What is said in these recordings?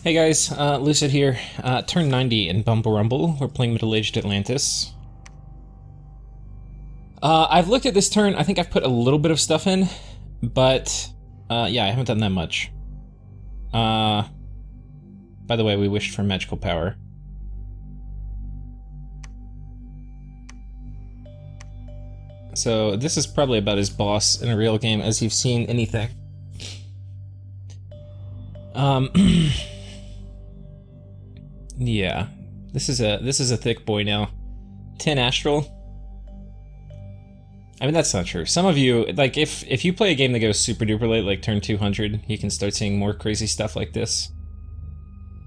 Hey guys, Lucid here. Turn 90 in Bumble Rumble. We're playing Middle-Aged Atlantis. I've looked at this turn. I think I've put a little bit of stuff in, but yeah, I haven't done that much. By the way, we wished for magical power. So this is probably about as boss in a real game as you've seen anything. Yeah, this is a thick boy now. 10 astral. I mean, that's not true. Some of you, like, if you play a game that goes super duper late, like turn 200, you can start seeing more crazy stuff like this.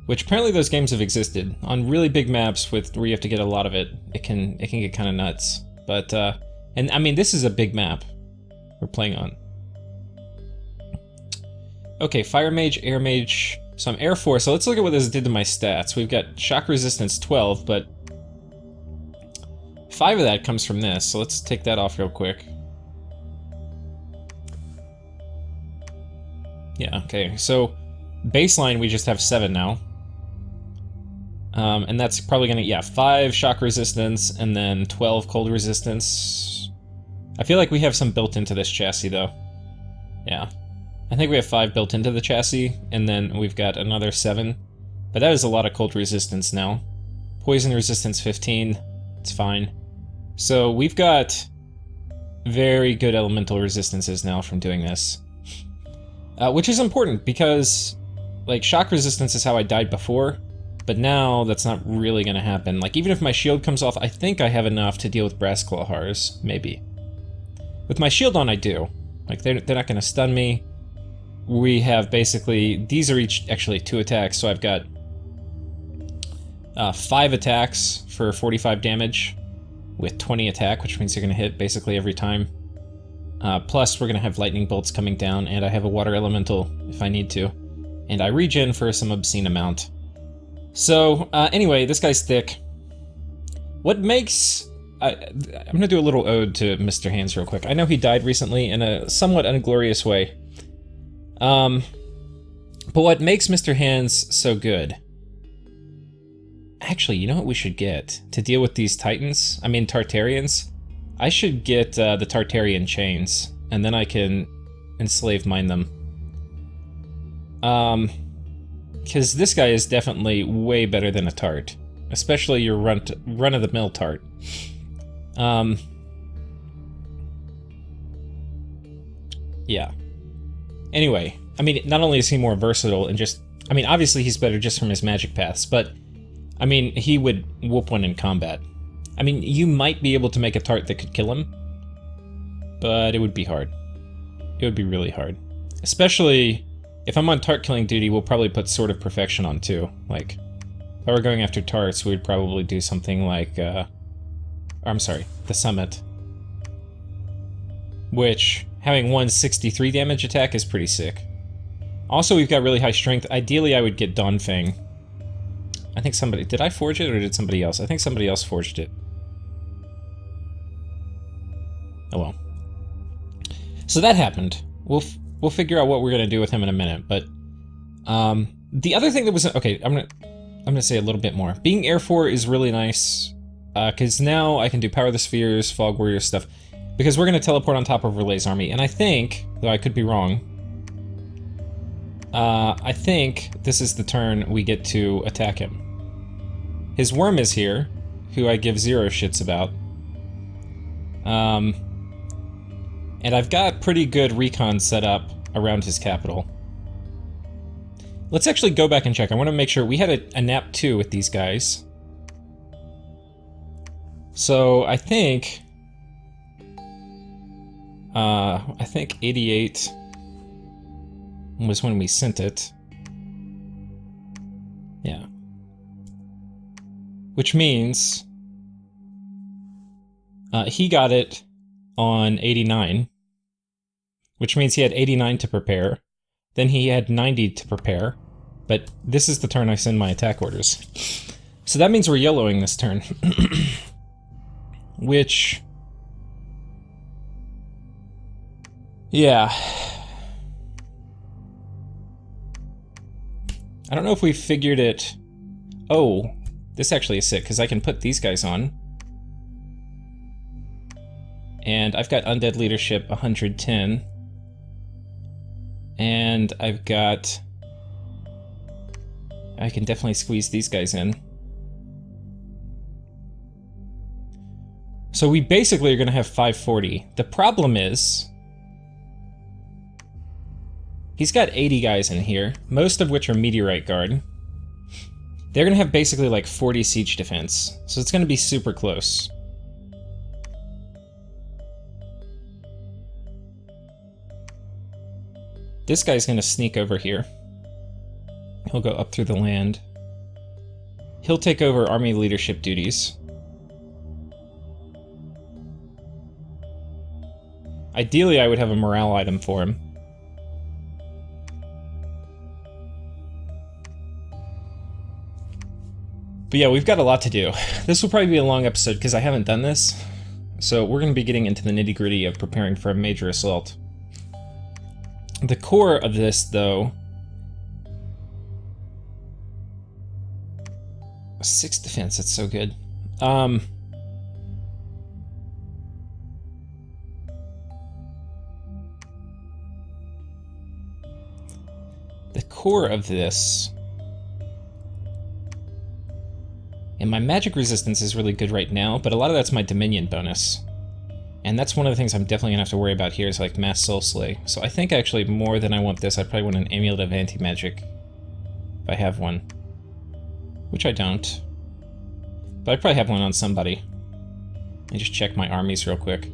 Which apparently those games have existed on really big maps with where you have to get a lot of it. It can get kind of nuts. But and I mean, this is a big map we're playing on. Okay, fire mage, air mage. So I'm air 4. So let's look at what this did to my stats. We've got shock resistance 12, but 5 of that comes from this, so let's take that off real quick. Yeah, okay, so baseline we just have 7 now. And that's probably gonna, yeah, 5 shock resistance and then 12 cold resistance. I feel like we have some built into this chassis though. Yeah. I think we have 5 built into the chassis, and then we've got another 7. But that is a lot of cold resistance now. Poison resistance 15, it's fine. So we've got very good elemental resistances now from doing this. Which is important because, like, shock resistance is how I died before, but now that's not really gonna happen. Like, even if my shield comes off, I think I have enough to deal with brass clawhars, maybe. With my shield on, I do. Like, they're not gonna stun me. We have basically, these are each actually 2 attacks, so I've got 5 attacks for 45 damage. With 20 attack, which means you're gonna hit basically every time. Plus, we're gonna have lightning bolts coming down, and I have a water elemental if I need to. And I regen for some obscene amount. So, anyway, this guy's thick. What makes... I'm gonna do a little ode to Mr. Hands real quick. I know he died recently in a somewhat inglorious way. But what makes Mr. Hands so good... Actually, you know what we should get to deal with these Titans? I mean, Tartarians? I should get the Tartarian chains, and then I can enslave mine them. Because this guy is definitely way better than a Tart. Especially your run-of-the-mill Tart. Yeah. Anyway, I mean, not only is he more versatile and just... I mean, obviously he's better just from his magic paths, but... I mean, he would whoop one in combat. I mean, you might be able to make a Tart that could kill him, but it would be hard. It would be really hard. Especially, if I'm on Tart killing duty, we'll probably put Sword of Perfection on too. Like, if I were going after Tarts, we'd probably do something like, I'm sorry, the Summit. Which, having 163 damage attack is pretty sick. Also, we've got really high strength. Ideally, I would get Dawnfang. I think somebody... Did I forge it, or did somebody else? I think somebody else forged it. Oh well. So that happened. We'll figure out what we're gonna do with him in a minute, but... the other thing that was... Okay, I'm gonna say a little bit more. Being Air 4 is really nice, because now I can do Power of the Spheres, Fog Warrior stuff, because we're gonna teleport on top of Rlyeh's army, and I think, though I could be wrong, I think this is the turn we get to attack him. His worm is here, who I give 0 shits about. And I've got pretty good recon set up around his capital. Let's actually go back and check. I want to make sure we had a nap 2 with these guys. So I think 88 was when we sent it. Yeah. Which means he got it on 89, which means he had 89 to prepare. Then he had 90 to prepare, but this is the turn I send my attack orders. So that means we're yellowing this turn. Which... yeah. I don't know if we figured it... Oh, this actually is sick, because I can put these guys on. And I've got Undead Leadership 110. And I've got... I can definitely squeeze these guys in. So we basically are going to have 540. The problem is... he's got 80 guys in here, most of which are Meteorite Guard. They're going to have basically like 40 siege defense, so it's going to be super close. This guy's going to sneak over here. He'll go up through the land. He'll take over army leadership duties. Ideally, I would have a morale item for him. But yeah, we've got a lot to do. This will probably be a long episode because I haven't done this. So we're going to be getting into the nitty-gritty of preparing for a major assault. The core of this, though... 6 defense, that's so good. The core of this... and my magic resistance is really good right now, but a lot of that's my Dominion bonus. And that's one of the things I'm definitely gonna have to worry about here is like Mass Soul Slay. So I think actually more than I want this, I probably want an Amulet of Anti-Magic. If I have one. Which I don't. But I probably have one on somebody. Let me just check my armies real quick.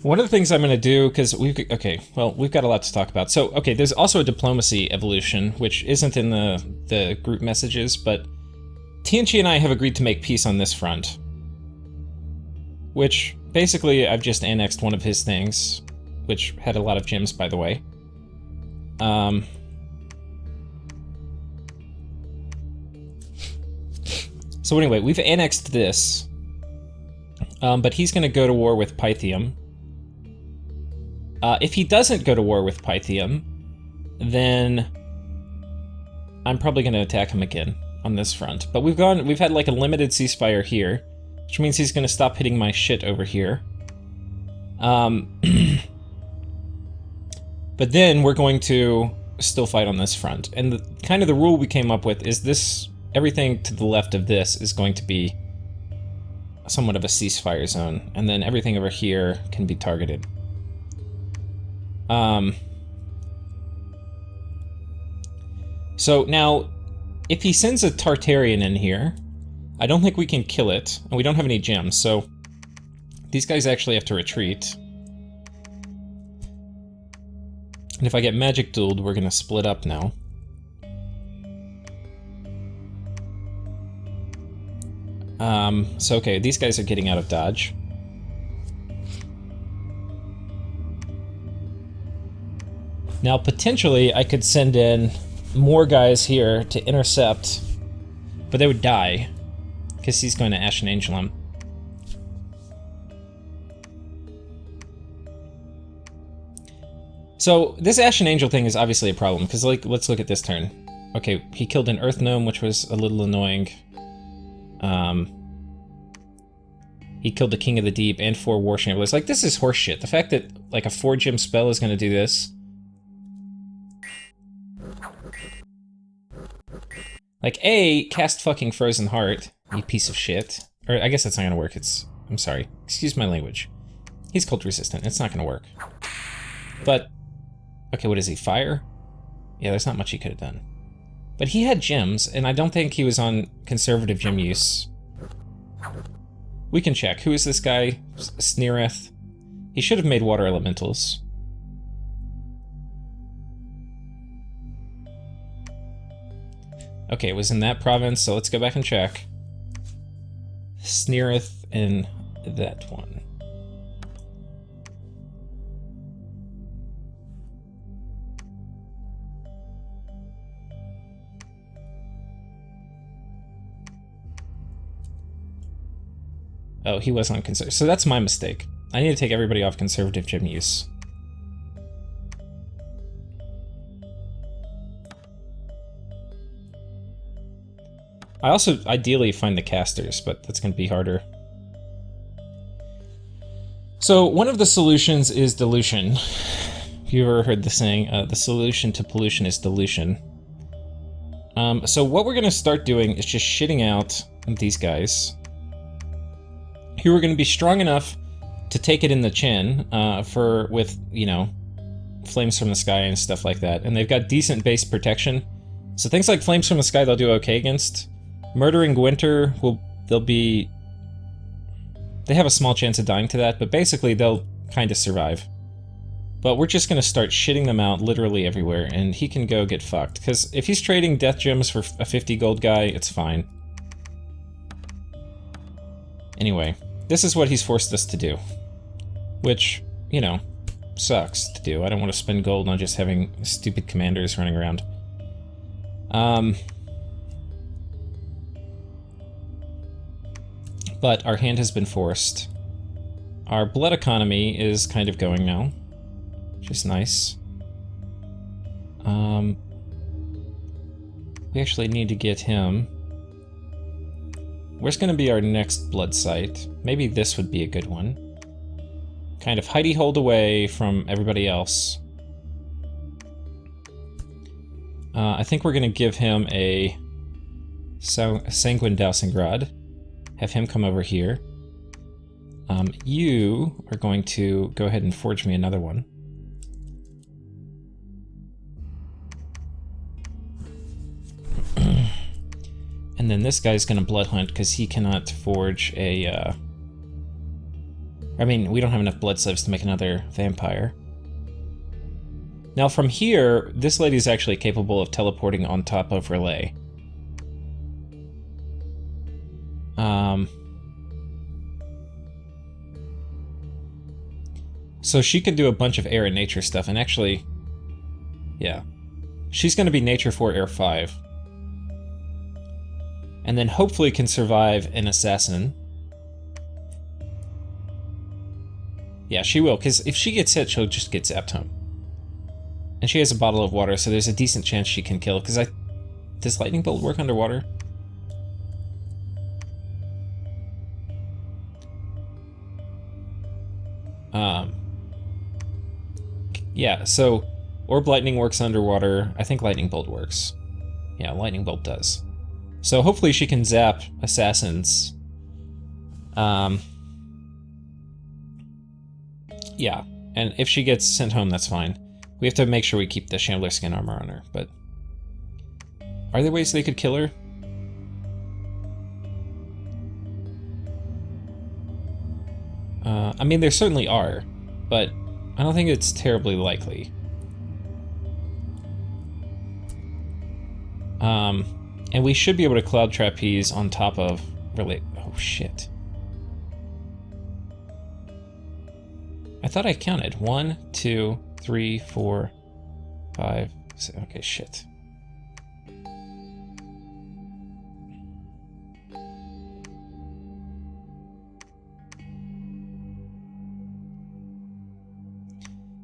One of the things I'm going to do, because we've got a lot to talk about. So, okay, there's also a diplomacy evolution, which isn't in the group messages, but TNG and I have agreed to make peace on this front. Which, basically, I've just annexed one of his things, which had a lot of gems, by the way. So anyway, we've annexed this, but he's going to go to war with Pythium. If he doesn't go to war with Pythium, then I'm probably going to attack him again on this front. But we've had like a limited ceasefire here, which means he's going to stop hitting my shit over here. But then we're going to still fight on this front. And the rule we came up with is this, everything to the left of this is going to be somewhat of a ceasefire zone, and then everything over here can be targeted. So now, if he sends a Tartarian in here, I don't think we can kill it, and we don't have any gems, so these guys actually have to retreat. And if I get magic dueled, we're gonna split up now. So okay, these guys are getting out of dodge. Now, potentially, I could send in more guys here to intercept, but they would die, because he's going to Ashen Angel him. So, this Ashen Angel thing is obviously a problem, because, like, let's look at this turn. Okay, he killed an Earth Gnome, which was a little annoying. He killed the King of the Deep and 4 War Chamberlains. Like, this is horseshit. The fact that, like, a 4-gem spell is going to do this... Like, A, cast fucking Frozen Heart, you piece of shit. Or, I guess that's not gonna work, I'm sorry. Excuse my language. He's cold resistant, it's not gonna work. But, okay, what is he, fire? Yeah, there's not much he could have done. But he had gems, and I don't think he was on conservative gem use. We can check. Who is this guy? Sneereth. He should have made water elementals. Okay, it was in that province, so let's go back and check. Sneereth and that one. Oh, he was on conservative. So that's my mistake. I need to take everybody off conservative gem use. I also ideally find the casters, but that's going to be harder. So one of the solutions is dilution. If you ever heard the saying, the solution to pollution is dilution. So what we're going to start doing is just shitting out these guys, who are going to be strong enough to take it in the chin with, you know, flames from the sky and stuff like that. And they've got decent base protection. So things like flames from the sky they'll do okay against. Murdering Gwynter they have a small chance of dying to that, but basically they'll kind of survive. But we're just going to start shitting them out literally everywhere, and he can go get fucked. Because if he's trading death gems for a 50 gold guy, it's fine. Anyway, this is what he's forced us to do. Which, you know, sucks to do. I don't want to spend gold on just having stupid commanders running around. But our hand has been forced. Our blood economy is kind of going now, which is nice. We actually need to get him. Where's going to be our next blood site? Maybe this would be a good one. Kind of hidey hold away from everybody else. I think we're going to give him a Sanguine Dowsing Rod. Have him come over here. You are going to go ahead and forge me another one. And then this guy's going to blood hunt because he cannot forge a... I mean, we don't have enough blood slaves to make another vampire. Now from here, this lady is actually capable of teleporting on top of Rlyeh. So she could do a bunch of air and nature stuff, and actually, yeah. She's going to be nature 4, air 5. And then hopefully can survive an assassin. Yeah, she will, because if she gets hit, she'll just get zapped home. And she has a bottle of water, so there's a decent chance she can kill, because does lightning bolt work underwater? Yeah, so orb lightning works underwater. I think lightning bolt works. Yeah, lightning bolt does. So hopefully she can zap assassins. Yeah, and if she gets sent home, that's fine. We have to make sure we keep the Shambler skin armor on her, but... Are there ways they could kill her? I mean, there certainly are, but I don't think it's terribly likely. And we should be able to cloud trapeze on top of Rlyeh. Oh shit. I thought I counted. 1, 2, 3, 4, 5, 6. Okay, shit.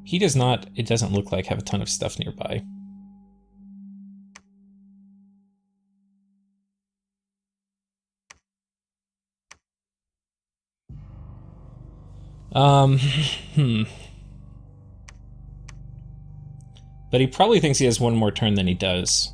He does not, it doesn't look like, have a ton of stuff nearby. But he probably thinks he has one more turn than he does.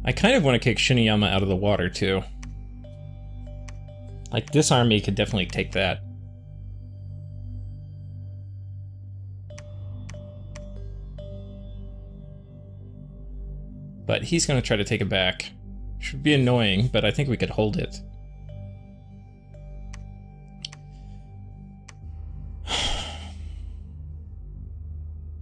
I kind of want to kick Shiniyama out of the water, too. Like, this army could definitely take that. But he's going to try to take it back. Should be annoying, but I think we could hold it.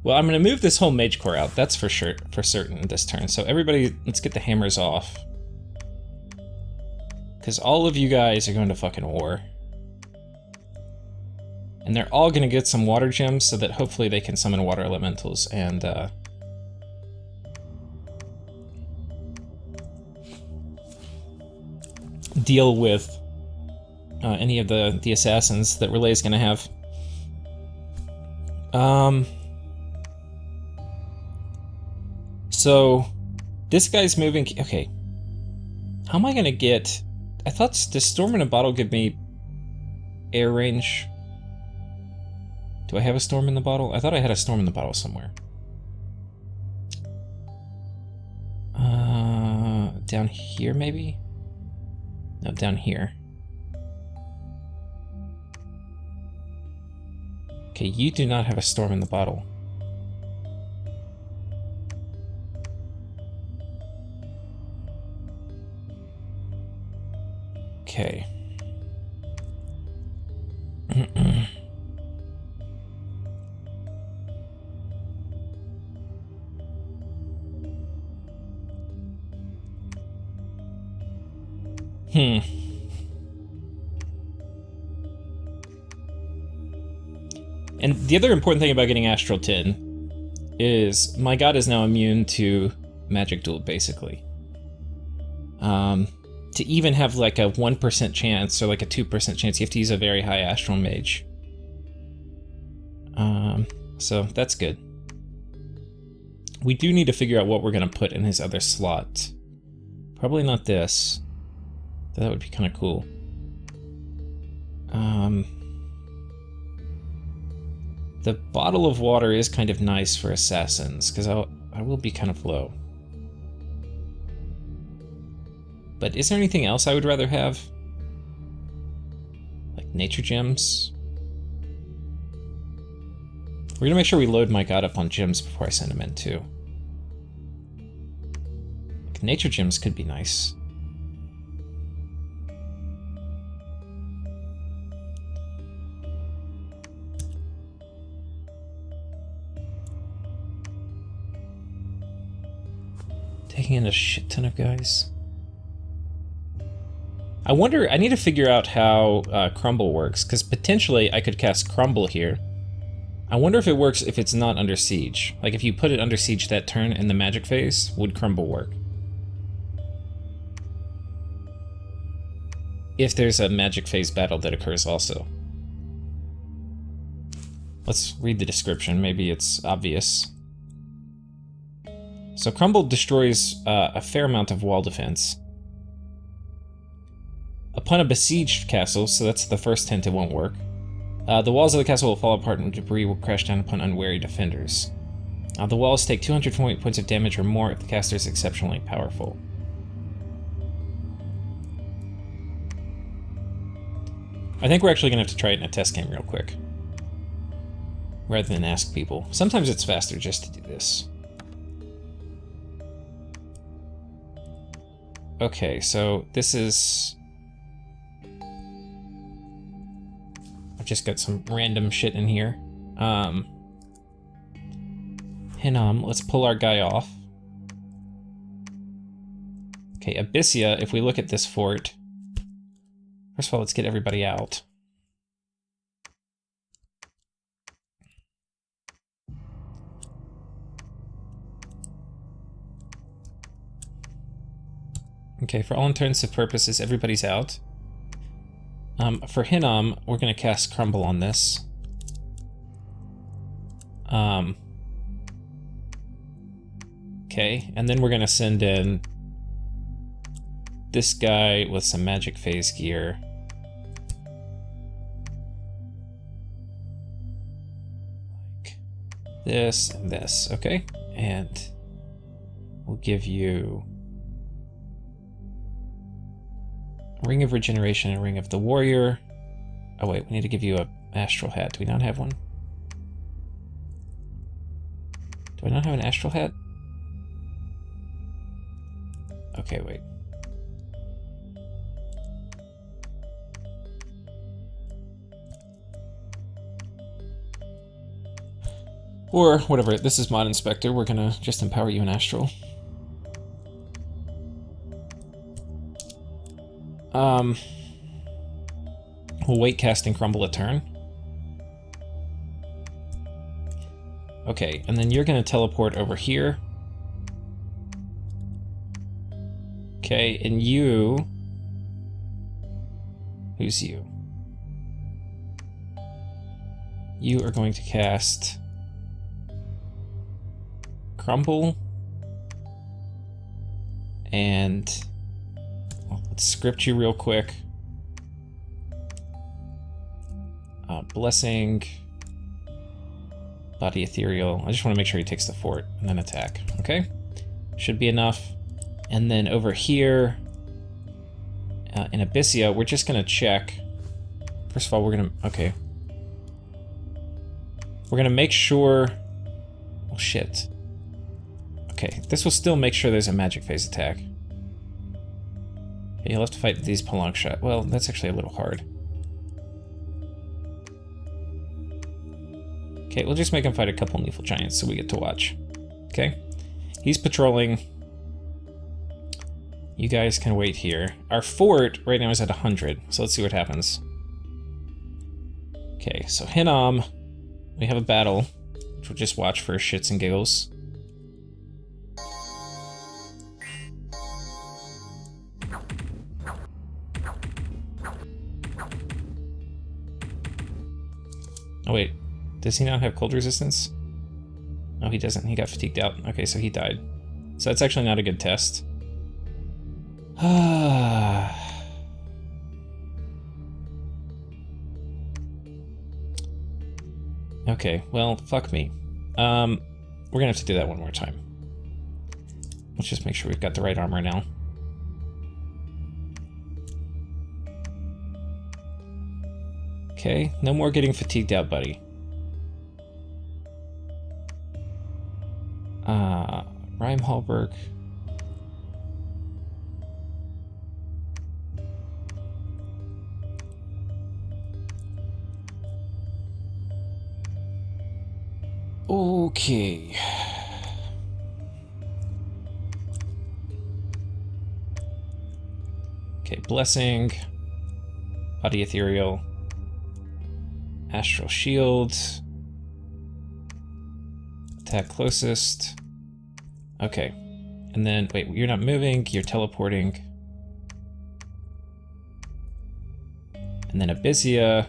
Well, I'm going to move this whole mage core out. That's for sure, for certain this turn. So everybody, let's get the hammers off. Because all of you guys are going to fucking war. And they're all going to get some water gems so that hopefully they can summon water elementals and deal with any of the assassins that Rlyeh is going to have. So this guy's moving. Okay, how am I going to get? I thought does Storm in a Bottle give me air range? Do I have a Storm in the Bottle? I thought I had a Storm in the Bottle somewhere. Down here maybe? No, down here. Okay, you do not have a Storm in the Bottle. Okay. And the other important thing about getting Astral Tin is my god is now immune to Magic Duel, basically. To even have like a 1% chance or like a 2% chance, you have to use a very high Astral Mage. So that's good. We do need to figure out what we're going to put in his other slot. Probably not this. That would be kind of cool. The bottle of water is kind of nice for assassins, because I will be kind of low. But is there anything else I would rather have? Like nature gems? We're gonna make sure we load my god up on gems before I send him in too. Like, nature gems could be nice. Taking in a shit ton of guys. I wonder, I need to figure out how Crumble works, because potentially I could cast Crumble here. I wonder if it works if it's not under siege. Like if you put it under siege that turn in the magic phase, would Crumble work? If there's a magic phase battle that occurs also. Let's read the description, maybe it's obvious. So Crumble destroys a fair amount of wall defense. Upon a besieged castle, so that's the first hint it won't work, the walls of the castle will fall apart and debris will crash down upon unwary defenders. The walls take 200 points of damage or more if the caster is exceptionally powerful. I think we're actually going to have to try it in a test game real quick, rather than ask people. Sometimes it's faster just to do this. Okay, so this is... I've just got some random shit in here. Hinnom, let's pull our guy off. Okay, Abyssia, if we look at this fort... First of all, let's get everybody out. Okay, for all intents and purposes, everybody's out. For Hinnom, we're going to cast Crumble on this. Okay, and then we're going to send in this guy with some magic phase gear. Like this and this, okay? And we'll give you Ring of Regeneration and Ring of the Warrior. Oh wait, we need to give you a Astral Hat. Do we not have one? Do I not have an Astral Hat? Okay, wait. Or whatever, this is Mod Inspector, we're gonna just empower you in Astral. We'll wait casting Crumble a turn. Okay, and then you're gonna teleport over here. Okay, and you... Who's you? You are going to cast Crumble, and well, let's script you real quick. Blessing, Body Ethereal. I just want to make sure he takes the fort and then attack. Okay, should be enough. And then over here in Abyssia, we're just gonna check. First of all, we're gonna we're gonna make sure. Oh shit. Okay, this will still make sure there's a magic phase attack. Okay, you'll have to fight these Pelunk Shot. Well, that's actually a little hard. Okay, we'll just make him fight a couple Neefle Giants so we get to watch. Okay? He's patrolling. You guys can wait here. Our fort right now is at 100, so let's see what happens. Okay, so Hinnom, we have a battle, which we'll just watch for shits and giggles. Oh wait, does he not have cold resistance? No, he doesn't. He got fatigued out. Okay, so he died. So that's actually not a good test. Okay, well, fuck me. We're gonna have to do that one more time. Let's just make sure we've got the right armor now. Okay, no more getting fatigued out, buddy. Rhyme Hallberg. Okay. Okay, Blessing, Body Ethereal, Astral Shield, attack closest. Okay, and then, wait, you're not moving, you're teleporting. And then Abyssia.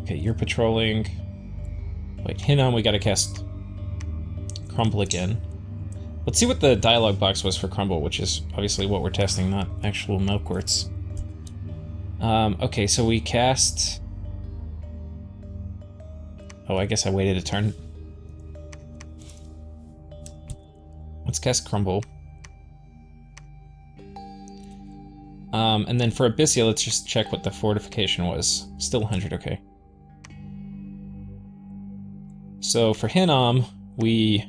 Okay, you're patrolling. Wait, Hinnom, we gotta cast Crumble again. Let's see what the dialogue box was for Crumble, which is obviously what we're testing, not actual Milkworts. Okay, so we cast... Oh, I guess I waited a turn. Let's cast Crumble. And then for Abyssia, let's just check what the fortification was. Still 100, okay. So for Hinnom, we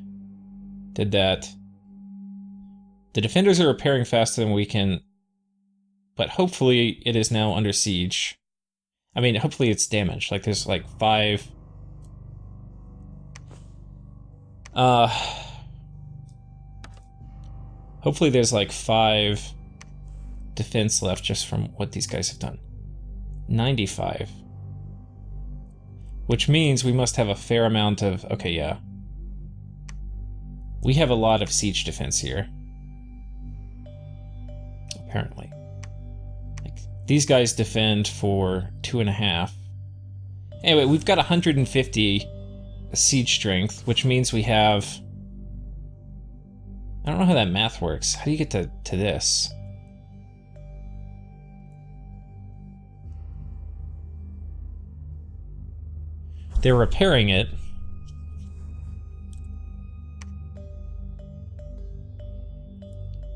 did that. The defenders are repairing faster than we can, but hopefully it is now under siege. I mean, hopefully it's damaged. Like, there's like 5... Hopefully there's like 5 defense left just from what these guys have done. 95. Which means we must have a fair amount of... Okay, yeah. We have a lot of siege defense here. Apparently. Like, these guys defend for 2.5. Anyway, we've got 150 siege strength, which means we have... I don't know how that math works. How do you get to this? They're repairing it.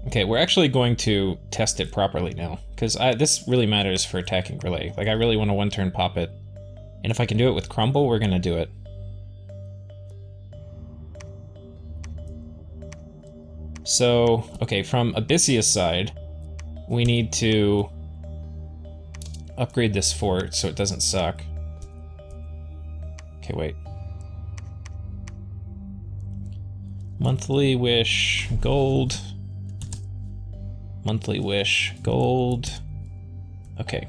Okay, we're actually going to test it properly now, because this really matters for attacking Rlyeh. Like, I really want to one-turn pop it. And if I can do it with Crumble, we're gonna do it. So, okay, from Abyssia's side, we need to upgrade this fort so it doesn't suck. Okay, wait. Monthly wish, gold. Monthly wish, gold. Okay.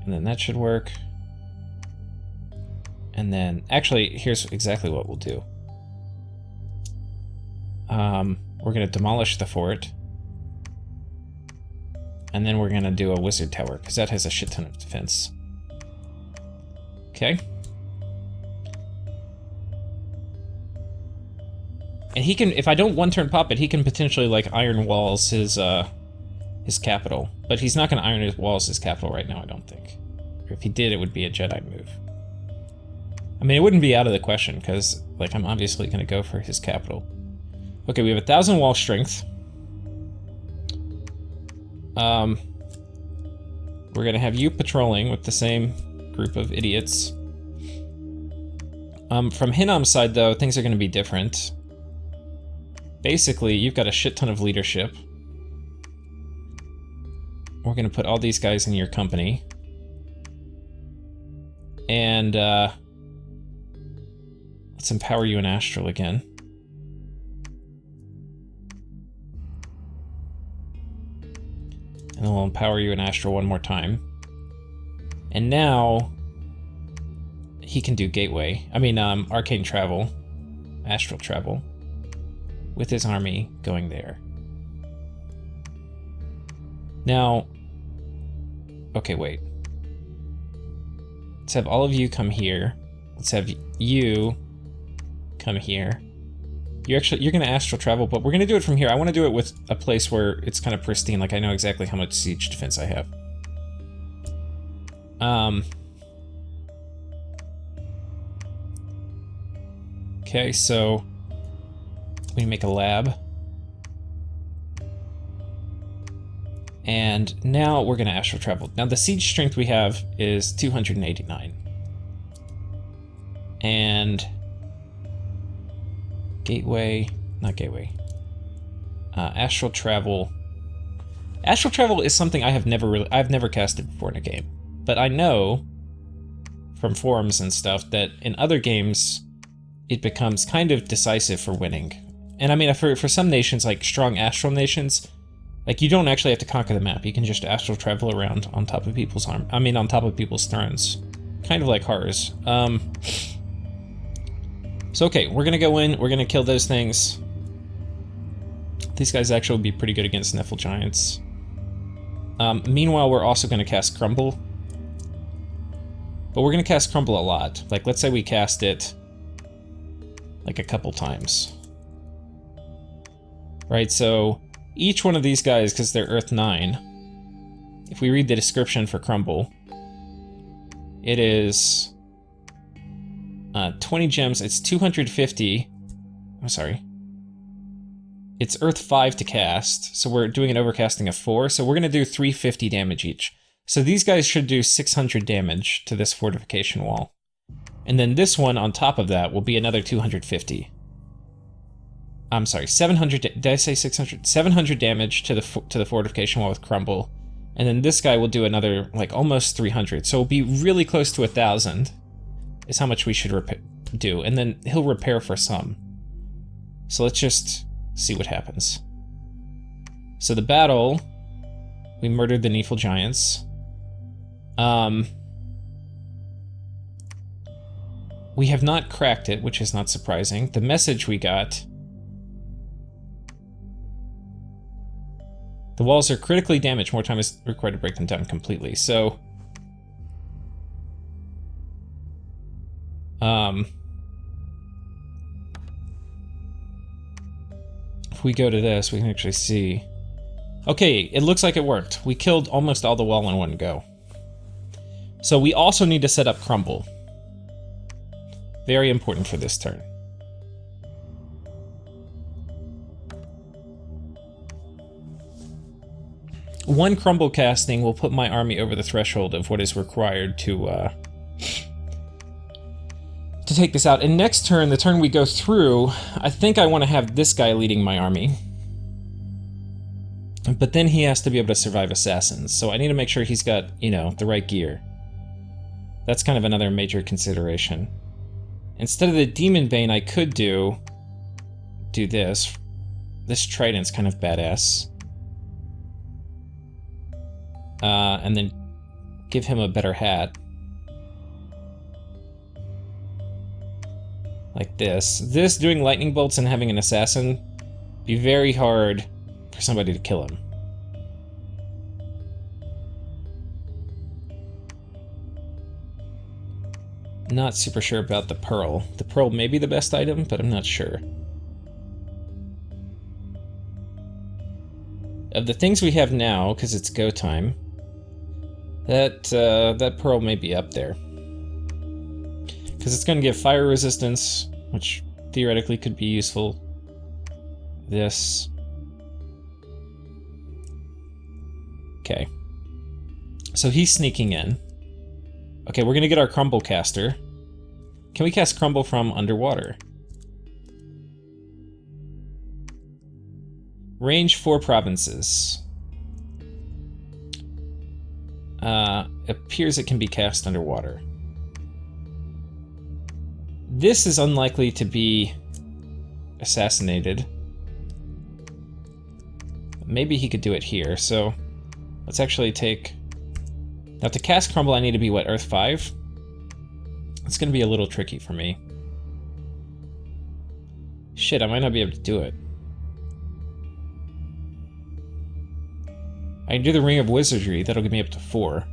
And then that should work. And then, actually, here's exactly what we'll do. We're gonna demolish the fort. And then we're gonna do a wizard tower, because that has a shit ton of defense. Okay. And he can, if I don't one-turn pop it, he can potentially, like, iron walls his capital. But he's not gonna iron his walls his capital right now, I don't think. Or if he did, it would be a Jedi move. I mean, it wouldn't be out of the question, because, like, I'm obviously gonna go for his capital. Okay, we have 1,000 wall strength. We're gonna have you patrolling with the same group of idiots. From Hinnom's side, though, things are gonna be different. Basically, you've got a shit ton of leadership. We're gonna put all these guys in your company. And, let's empower you in Astral again. And then we'll empower you in Astral one more time. And now, he can do Gateway. I mean, Arcane Travel. Astral Travel. With his army going there. Now, okay, wait. Let's have all of you come here. Let's have you come here. You're gonna astral travel, but we're gonna do it from here. I want to do it with a place where it's kind of pristine, like I know exactly how much siege defense I have. Okay, so we make a lab. And now we're gonna astral travel. Now the siege strength we have is 289. And Gateway, not Gateway. Astral travel. Astral travel is something I've never casted before in a game. But I know from forums and stuff that in other games it becomes kind of decisive for winning. And I mean, for some nations, like strong astral nations, like you don't actually have to conquer the map. You can just astral travel around on top of people's on top of people's thrones. Kind of like horrors. So okay, we're gonna go in, we're gonna kill those things. These guys actually will be pretty good against Nephil Giants. Meanwhile, we're also gonna cast Crumble. But we're gonna cast Crumble a lot. Like, let's say we cast it like a couple times. Right, so each one of these guys, because they're Earth 9, if we read the description for Crumble, it is 20 gems, it's 250, I'm sorry. It's Earth 5 to cast, so we're doing an overcasting of 4, so we're going to do 350 damage each. So these guys should do 600 damage to this fortification wall. And then this one on top of that will be another 250. I'm sorry, 700, did I say 600? 700 damage to the fortification wall with Crumble. And then this guy will do another, like, almost 300. So it'll be really close to 1,000 is how much we should do. And then he'll repair for some. So let's just see what happens. So the battle, we murdered the Nephil Giants. We have not cracked it, which is not surprising. The message we got: the walls are critically damaged. More time is required to break them down completely. So, if we go to this, we can actually see. Okay, it looks like it worked. We killed almost all the wall in one go. So we also need to set up Crumble. Very important for this turn. One Crumble casting will put my army over the threshold of what is required to take this out. And next turn, the turn we go through, I think I want to have this guy leading my army. But then he has to be able to survive assassins, so I need to make sure he's got, you know, the right gear. That's kind of another major consideration. Instead of the Demon Bane, I could do this. This Trident's kind of badass. And then give him a better hat. Like this. This, doing lightning bolts and having an assassin, be very hard for somebody to kill him. Not super sure about the pearl. The pearl may be the best item, but I'm not sure. Of the things we have now, because it's go time, that pearl may be up there. Because it's going to give fire resistance, which theoretically could be useful. This. Okay. So he's sneaking in. Okay, we're going to get our Crumble caster. Can we cast Crumble from underwater? Range 4 provinces. Appears it can be cast underwater. This is unlikely to be assassinated. Maybe he could do it here, so let's actually take... Now to cast Crumble I need to be, what, Earth 5? It's gonna be a little tricky for me. Shit, I might not be able to do it. I can do the Ring of Wizardry, that'll get me up to 4.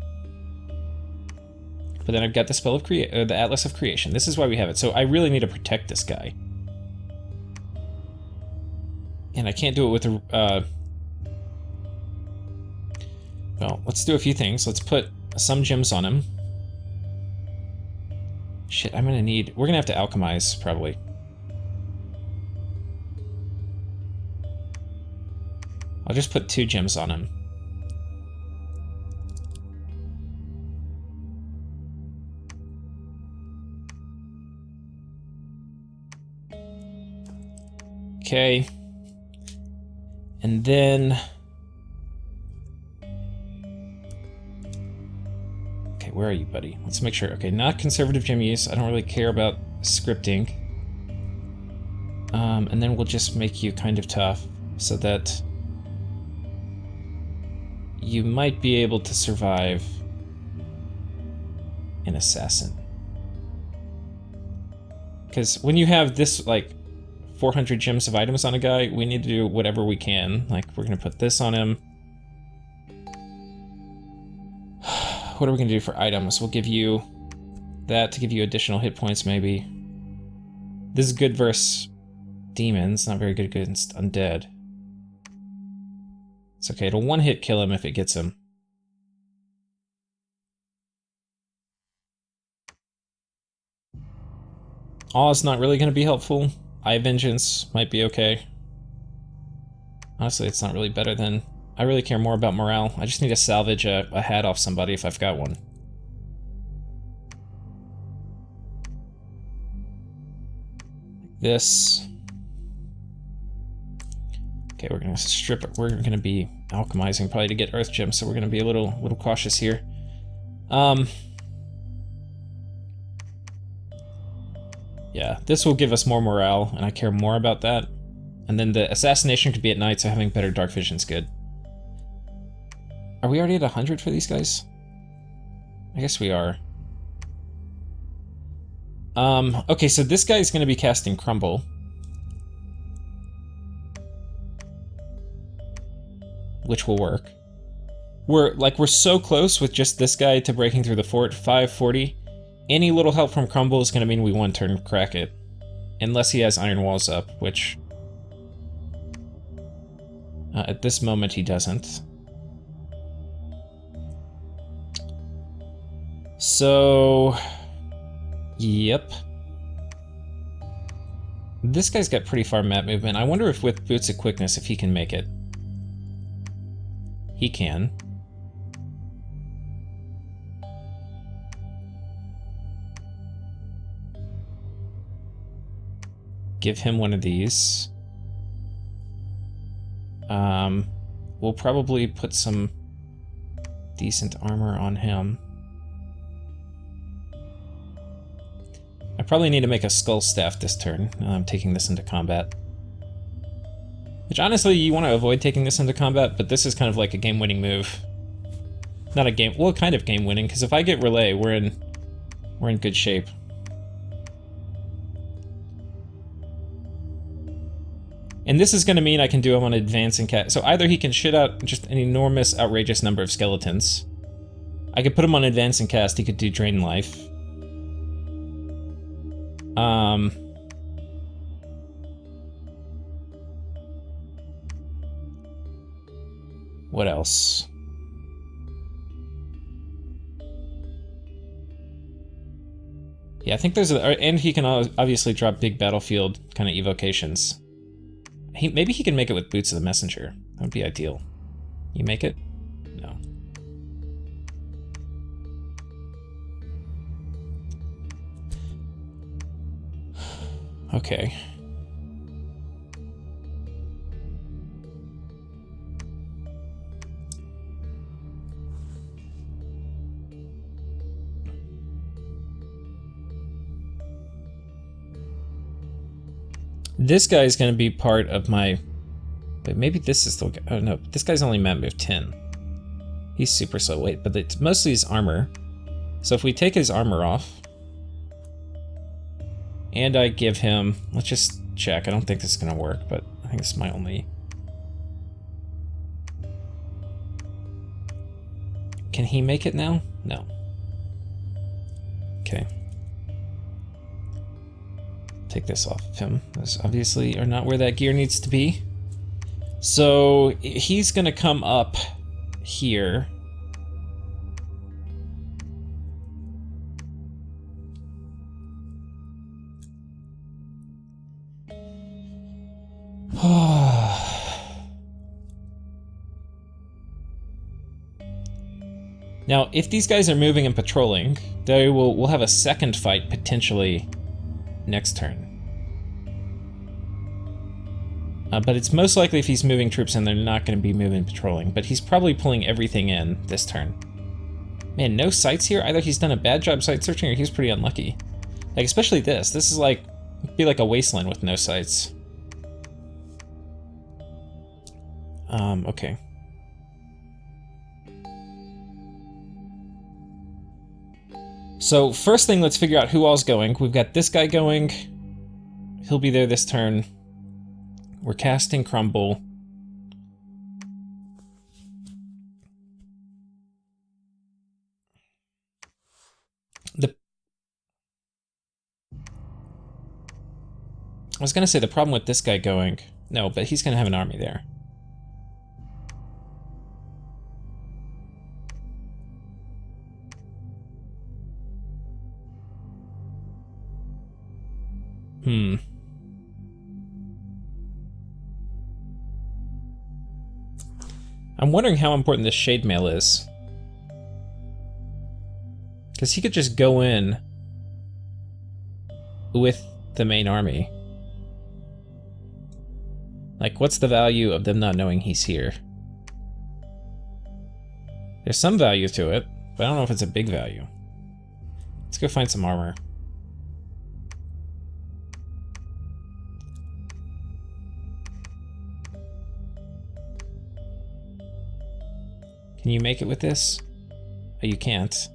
But then I've got the spell of the Atlas of Creation. This is why we have it. So I really need to protect this guy. And I can't do it with the... Well, let's do a few things. Let's put some gems on him. Shit, I'm gonna need... We're gonna have to alchemize, probably. I'll just put 2 gems on him. Okay. And then... Okay, where are you, buddy? Let's make sure. Okay, not conservative gem use. I don't really care about scripting. And then we'll just make you kind of tough so that you might be able to survive an assassin. Because when you have this, like, 400 gems of items on a guy, we need to do whatever we can. Like, we're gonna put this on him. What are we gonna do for items? We'll give you that to give you additional hit points, maybe. This is good versus demons, not very good against undead. It's okay, it'll one-hit kill him if it gets him. Aw's not really gonna be helpful. Eye Vengeance might be okay. Honestly, it's not really better than... I really care more about morale. I just need to salvage a hat off somebody if I've got one. This. Okay, we're gonna strip it. We're gonna be alchemizing probably to get Earth Gems, so we're gonna be a little cautious here. Yeah, this will give us more morale, and I care more about that. And then the assassination could be at night, so having better dark vision's good. Are we already at 100 for these guys? I guess we are. Okay, so this guy's gonna be casting Crumble. Which will work. We're so close with just this guy to breaking through the fort, 540. Any little help from Crumble is gonna mean we one turn crack it. Unless he has Iron Walls up, which... at this moment he doesn't. So... Yep. This guy's got pretty far map movement. I wonder if with Boots of Quickness if he can make it. He can. Give him one of these. We'll probably put some decent armor on him. I probably need to make a skull staff this turn. I'm taking this into combat. Which honestly, you want to avoid taking this into combat, but this is kind of like a game-winning move. Not a game, well, kind of game-winning, because if I get Rlyeh, we're in good shape. And this is going to mean I can do him on advance and cast. So either he can shit out just an enormous, outrageous number of skeletons. I could put him on advance and cast. He could do drain life. What else? Yeah, I think there's a, and he can obviously drop big battlefield kind of evocations. Maybe he can make it with Boots of the Messenger. That would be ideal. You make it? No. Okay. This guy's gonna be part of my... But maybe this is the... Oh no, this guy's only map move 10. He's super slow. Wait, but it's mostly his armor. So if we take his armor off... And I give him... Let's just check. I don't think this is gonna work, but I think this is my only... Can he make it now? No. Okay. Take this off of him. Those obviously are not where that gear needs to be. So he's gonna come up here. Now, if these guys are moving and patrolling, we'll have a second fight potentially next turn. But it's most likely if he's moving troops in, they're not going to be moving patrolling. But he's probably pulling everything in this turn. Man, no sites here? Either he's done a bad job site searching or he's pretty unlucky. Like, especially this. This is like, it'd be like a wasteland with no sites. Okay. So first thing, let's figure out who all's going. We've got this guy going. He'll be there this turn. We're casting Crumble. I was gonna say the problem with this guy going... No, but he's gonna have an army there. I'm wondering how important this Shade Mail is. Because he could just go in with the main army. Like, what's the value of them not knowing he's here? There's some value to it, but I don't know if it's a big value. Let's go find some armor. Can you make it with this? Oh, you can't.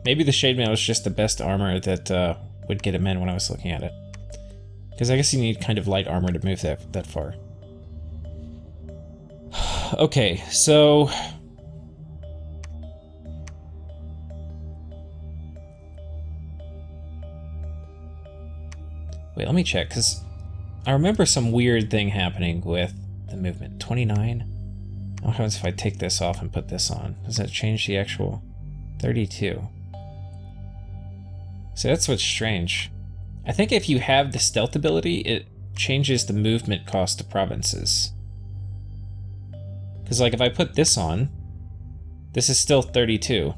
Maybe the Shade Mail is just the best armor that would get him in when I was looking at it. Because I guess you need kind of light armor to move that far. Okay, so... Wait, let me check, because I remember some weird thing happening with the movement. 29? What happens if I take this off and put this on? Does that change the actual 32? So that's what's strange. I think if you have the stealth ability, it changes the movement cost of provinces. Because like if I put this on, this is still 32.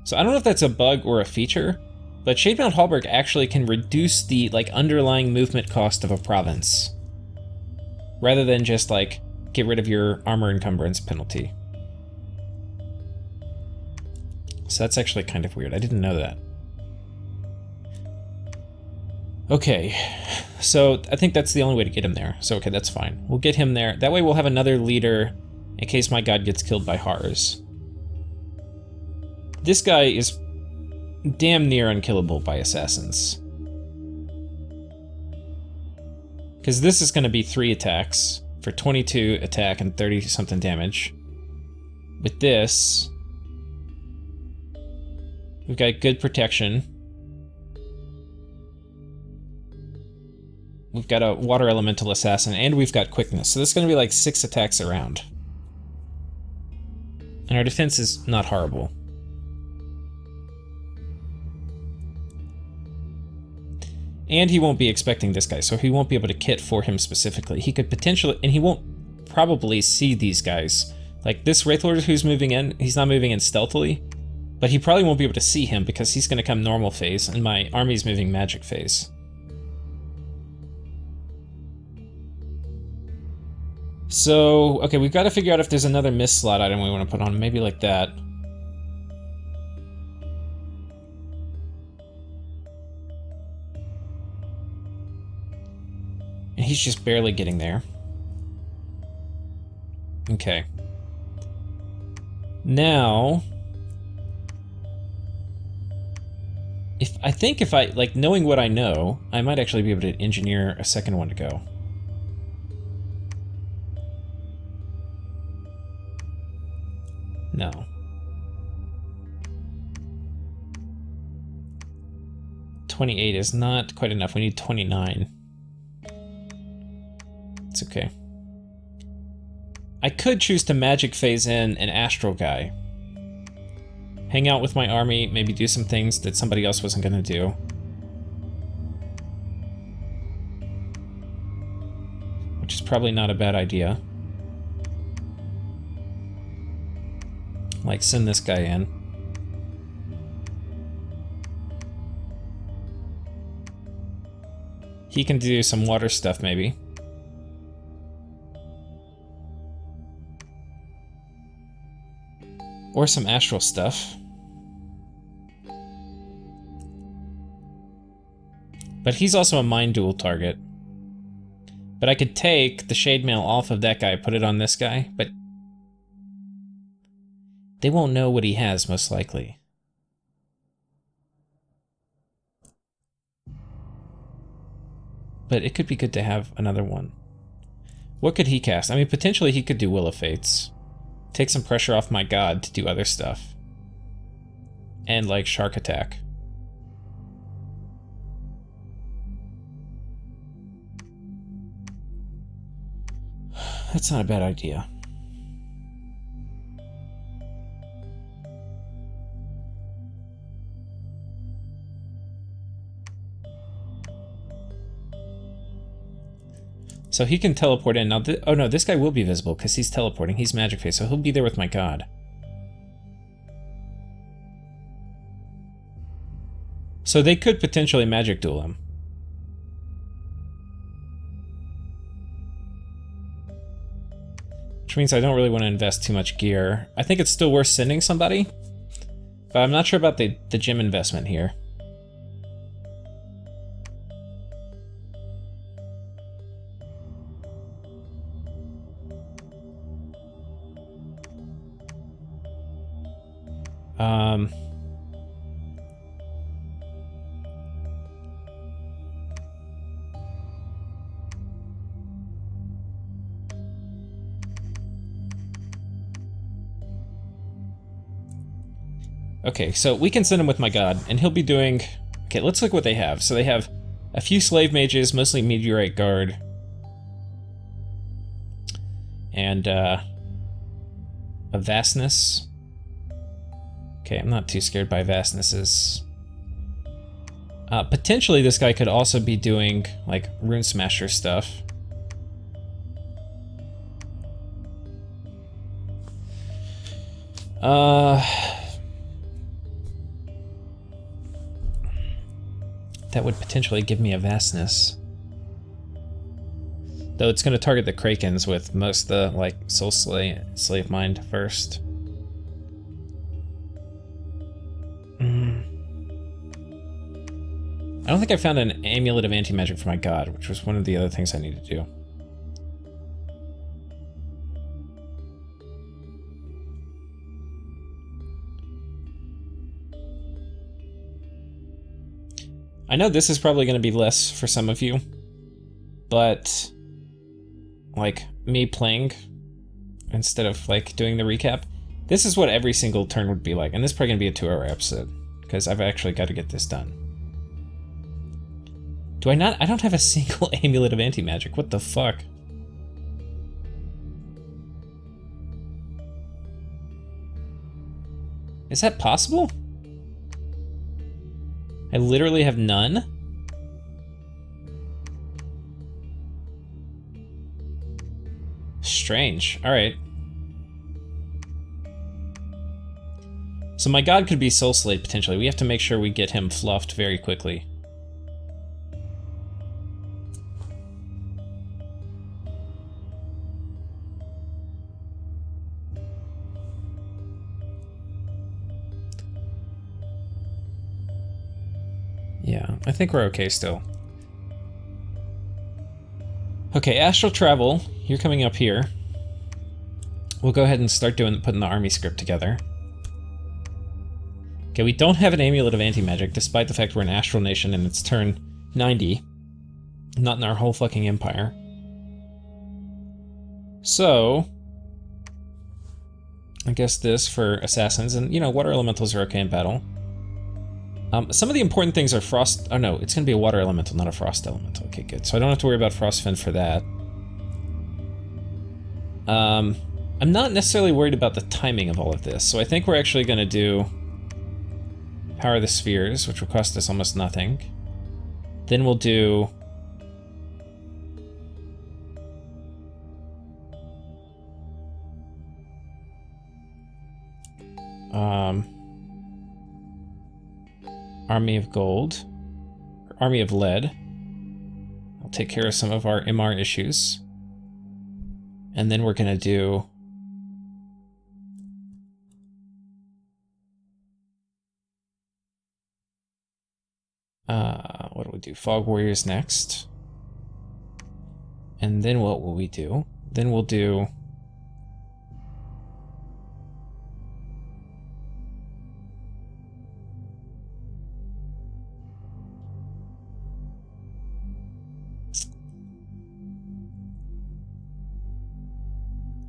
So I don't know if that's a bug or a feature, but Shadebound Hallberg actually can reduce the like underlying movement cost of a province. Rather than just like get rid of your armor encumbrance penalty. So that's actually kind of weird. I didn't know that. Okay, so I think that's the only way to get him there. So okay, that's fine. We'll get him there. That way we'll have another leader in case my god gets killed by Hars. This guy is damn near unkillable by assassins. Because this is going to be 3 attacks for 22 attack and 30 something damage. With this, we've got good protection. We've got a water elemental assassin, and we've got quickness. So this is going to be like 6 attacks around. And our defense is not horrible. And he won't be expecting this guy, so he won't be able to kit for him specifically. He could potentially, and he won't probably see these guys. Like this Wraithlord who's moving in, he's not moving in stealthily, but he probably won't be able to see him because he's going to come normal phase, and my army's moving magic phase. So, okay, we've got to figure out if there's another mist slot item we want to put on, maybe like that. And he's just barely getting there. Okay. Now, I think if I, like, knowing what I know, I might actually be able to engineer a second one to go. No. $28 is not quite enough. We need 29. It's okay. I could choose to magic phase in an astral guy. Hang out with my army, maybe do some things that somebody else wasn't going to do. Which is probably not a bad idea. Like, send this guy in. He can do some water stuff, maybe. Or some astral stuff. But he's also a mind duel target. But I could take the shade mail off of that guy, put it on this guy, but they won't know what he has, most likely. But it could be good to have another one. What could he cast? I mean, potentially he could do Will of Fates. Take some pressure off my god to do other stuff. And, like, Shark Attack. That's not a bad idea. So he can teleport in. Now, oh no, this guy will be visible because he's teleporting. He's magic phase, so he'll be there with my god. So they could potentially magic duel him. Which means I don't really want to invest too much gear. I think it's still worth sending somebody, but I'm not sure about the gym investment here. Okay, so we can send him with my god, and he'll be doing... Okay, let's look what they have. So they have a few slave mages, mostly meteorite guard. And, a vastness. Okay, I'm not too scared by vastnesses. Potentially this guy could also be doing, like, Rune Smasher stuff. That would potentially give me a vastness. Though it's going to target the Krakens with most of the, like, Soul Slave Mind first. I don't think I found an amulet of anti-magic for my god, which was one of the other things I need to do. I know this is probably going to be less for some of you, but like me playing instead of like doing the recap, this is what every single turn would be like, and this is probably going to be a 2-hour episode because I've actually got to get this done. Do I not? I don't have a single amulet of anti-magic. What the fuck? Is that possible? I literally have none? Strange. Alright. So my god could be Soul Slate potentially. We have to make sure we get him fluffed very quickly. Yeah, I think we're okay still. Okay, astral travel. You're coming up here. We'll go ahead and start putting the army script together. Okay, we don't have an amulet of anti-magic, despite the fact we're an astral nation and it's turn 90. Not in our whole fucking empire. So, I guess this for assassins, and you know, water elementals are okay in battle. Some of the important things are frost. Oh no, it's gonna be a water elemental, not a frost elemental. Okay, good. So I don't have to worry about Frostfin for that. I'm not necessarily worried about the timing of all of this, so I think we're actually gonna do Power the Spheres, which will cost us almost nothing. Then we'll do Army of Gold, or Army of Lead. I'll take care of some of our MR issues. And then we're gonna do what do we do? Fog Warriors next. And then what will we do? Then we'll do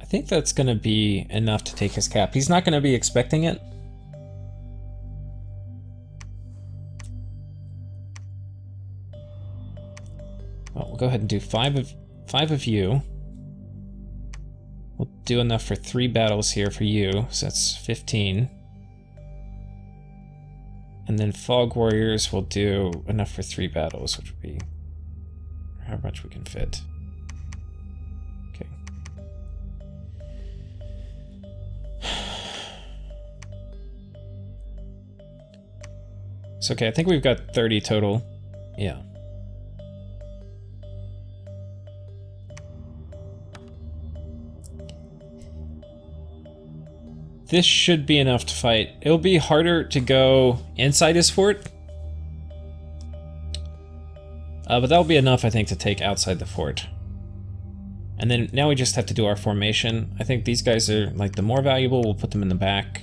I think that's gonna be enough to take his cap. He's not gonna be expecting it. Well, we'll go ahead and do five of you. We'll do enough for 3 battles here for you, so that's 15. And then Fog Warriors will do enough for 3 battles, which would be how much we can fit. Okay. So okay, I think we've got 30 total. Yeah. This should be enough to fight. It'll be harder to go inside his fort. But that'll be enough, I think, to take outside the fort. And then now we just have to do our formation. I think these guys are like the more valuable. We'll put them in the back.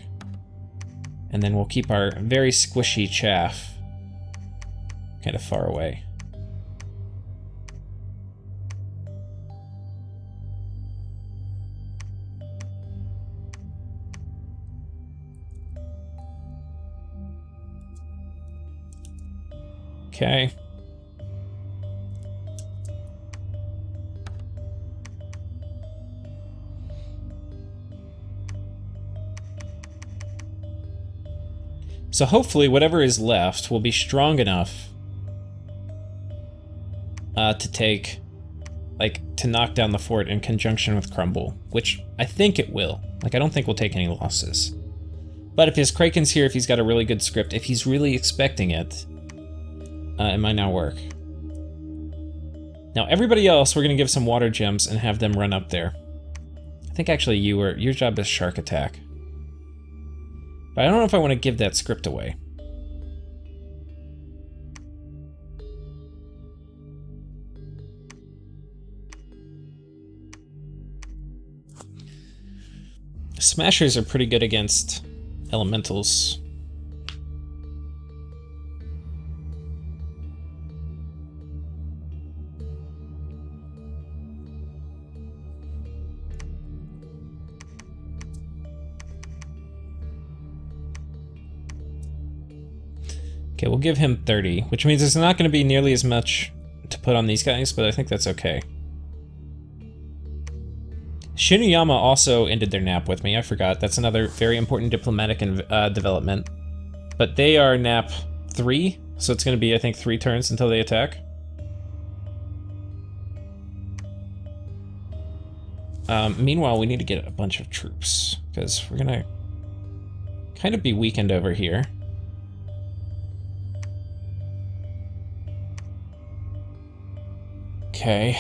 And then we'll keep our very squishy chaff kind of far away. Okay. So hopefully whatever is left will be strong enough to take, like, to knock down the fort in conjunction with Crumble, which I think it will. Like, I don't think we'll take any losses. But if his Kraken's here, if he's got a really good script, if he's really expecting it, it might not work. Now everybody else, we're gonna give some water gems and have them run up there. I think actually your job is Shark Attack. But I don't know if I want to give that script away. Smashers are pretty good against elementals. Okay, we'll give him 30, which means it's not going to be nearly as much to put on these guys, but I think that's okay. Shinuyama also ended their nap with me, I forgot. That's another very important diplomatic development. But they are nap 3, so it's going to be, I think, 3 turns until they attack. Meanwhile, we need to get a bunch of troops, because we're going to kind of be weakened over here. Okay,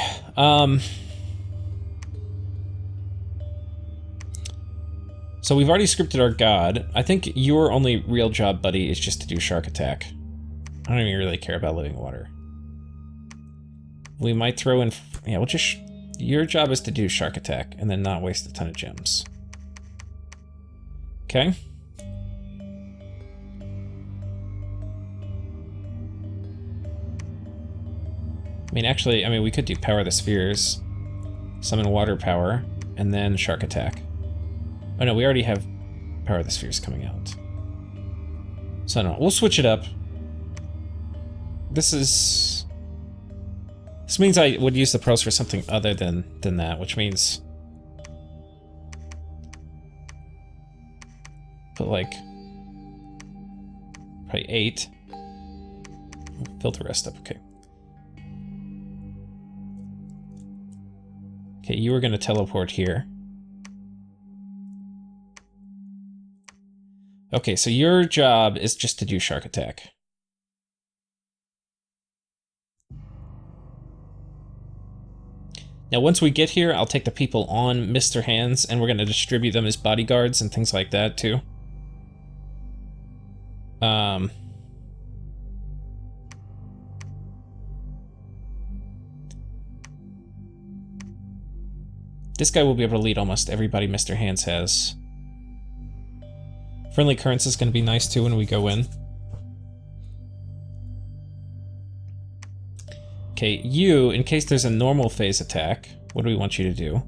so we've already scripted our god. I think your only real job, buddy, is just to do shark attack. I don't even really care about living water. We might throw in, yeah, we'll just, your job is to do shark attack and then not waste a ton of gems. Okay. I mean, we could do Power the Spheres, summon water power, and then Shark Attack. Oh no, we already have Power the Spheres coming out. So I don't know, we'll switch it up. This means I would use the pearls for something other than that, which means... put like... probably 8. Fill the rest up, okay. Okay, you were going to teleport here. Okay, so your job is just to do Shark Attack. Now, once we get here, I'll take the people on Mr. Hands, and we're going to distribute them as bodyguards and things like that, too. This guy will be able to lead almost everybody Mr. Hands has. Friendly Currents is going to be nice too when we go in. Okay, you, in case there's a normal phase attack, what do we want you to do?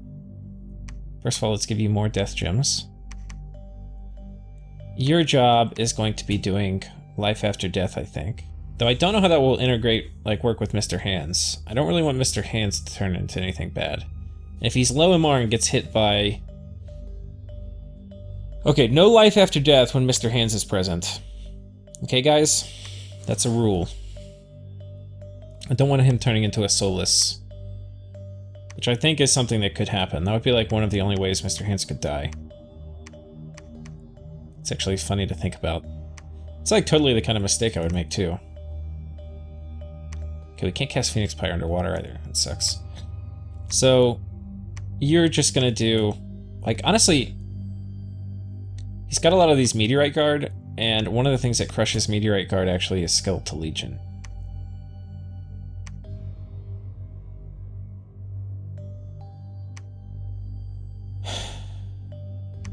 First of all, let's give you more death gems. Your job is going to be doing life after death, I think. Though I don't know how that will integrate, like, work with Mr. Hands. I don't really want Mr. Hands to turn into anything bad. If he's low MR and gets hit by... Okay, no life after death when Mr. Hands is present. Okay, guys? That's a rule. I don't want him turning into a soulless. Which I think is something that could happen. That would be like one of the only ways Mr. Hands could die. It's actually funny to think about. It's like totally the kind of mistake I would make too. Okay, we can't cast Phoenix Pyre underwater either. That sucks. So... you're just gonna do, like, honestly, he's got a lot of these Meteorite Guard, and one of the things that crushes Meteorite Guard actually is Skeletal Legion.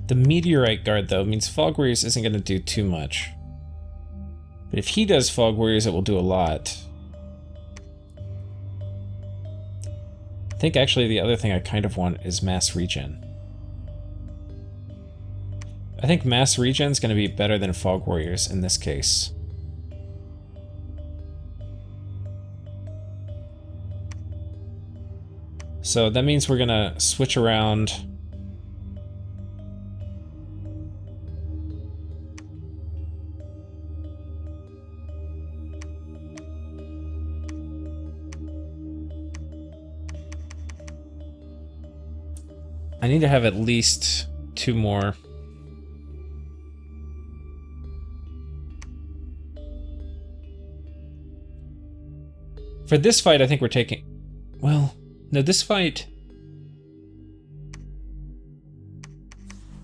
The Meteorite Guard, though, means Fog Warriors isn't gonna do too much. But if he does Fog Warriors, it will do a lot. I think actually the other thing I kind of want is mass regen. I think mass regen is going to be better than Fog Warriors in this case. So that means we're going to switch around. I need to have at least 2 more. For this fight, I think we're taking... well, no, this fight...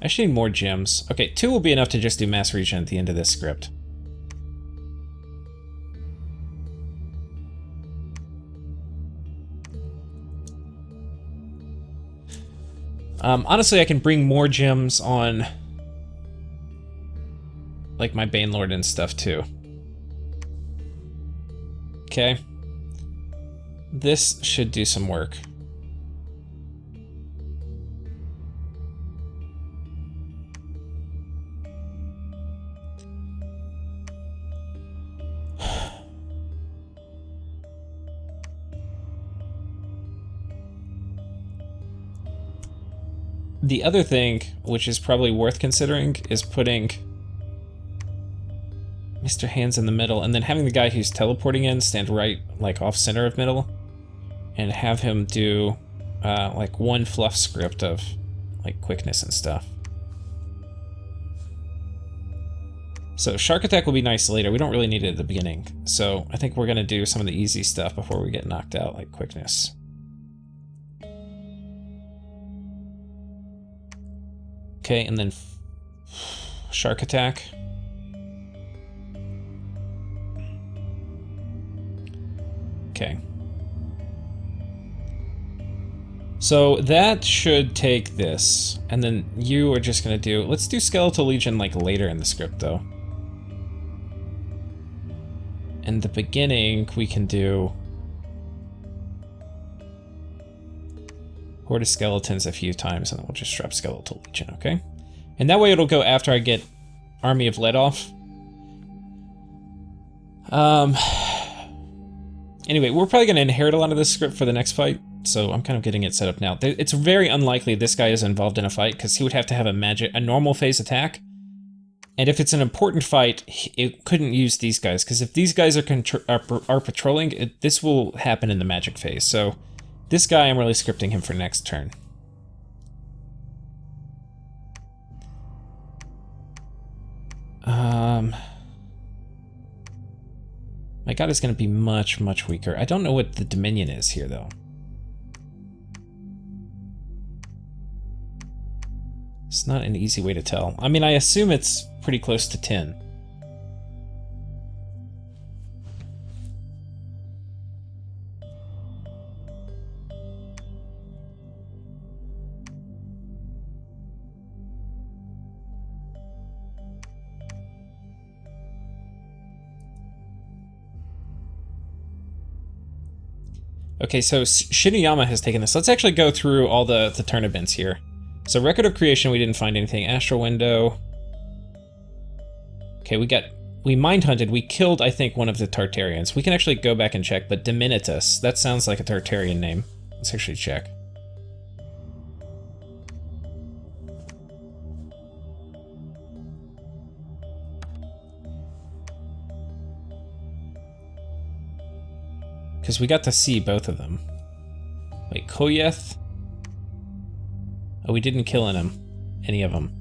I actually need more gems. Okay, 2 will be enough to just do mass regen at the end of this script. Honestly, I can bring more gems on, like, my Banelord and stuff, too. Okay. This should do some work. The other thing, which is probably worth considering, is putting Mr. Hands in the middle, and then having the guy who's teleporting in stand right, like, off center of middle, and have him do, like, one fluff script of, like, quickness and stuff. So Shark Attack will be nice later. We don't really need it at the beginning. So I think we're going to do some of the easy stuff before we get knocked out, like quickness. Okay, and then Shark Attack. Okay. So that should take this, and then you are just gonna do, let's do Skeletal Legion like later in the script though. In the beginning, we can do Horde of Skeletons a few times, and then we'll just drop Skeletal Legion, okay? And that way it'll go after I get Army of Lead off. Anyway, we're probably going to inherit a lot of this script for the next fight, so I'm kind of getting it set up now. It's very unlikely this guy is involved in a fight, because he would have to have a normal phase attack. And if it's an important fight, it couldn't use these guys, because if these guys are patrolling, this will happen in the magic phase. So this guy, I'm really scripting him for next turn. My god is going to be much, much weaker. I don't know what the Dominion is here, though. It's not an easy way to tell. I mean, I assume it's pretty close to 10. Okay, so Shinuyama has taken this. Let's actually go through all the turn events here. So Record of Creation, we didn't find anything. Astral Window. Okay, we mind hunted. We killed, I think, one of the Tartarians. We can actually go back and check, but Diminitus, that sounds like a Tartarian name. Let's actually check. Because we got to see both of them. Wait, Koyeth? Oh, we didn't kill any of them.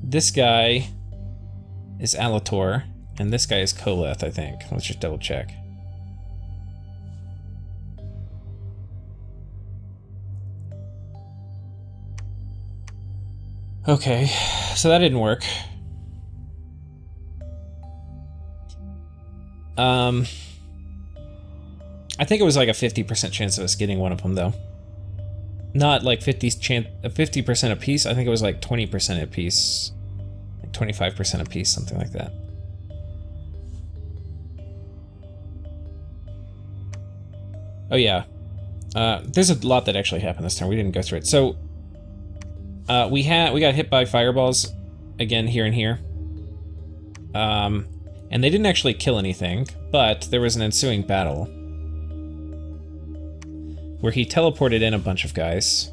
This guy is Alator, and this guy is Koleth, I think. Let's just double check. Okay, so that didn't work. I think it was like a 50% chance of us getting one of them, though. Not like 50% a piece. I think it was like 20% a piece, like 25% a piece, something like that. Oh yeah, there's a lot that actually happened this time. We didn't go through it. So we got hit by fireballs again here and here, and they didn't actually kill anything, but there was an ensuing battle where he teleported in a bunch of guys.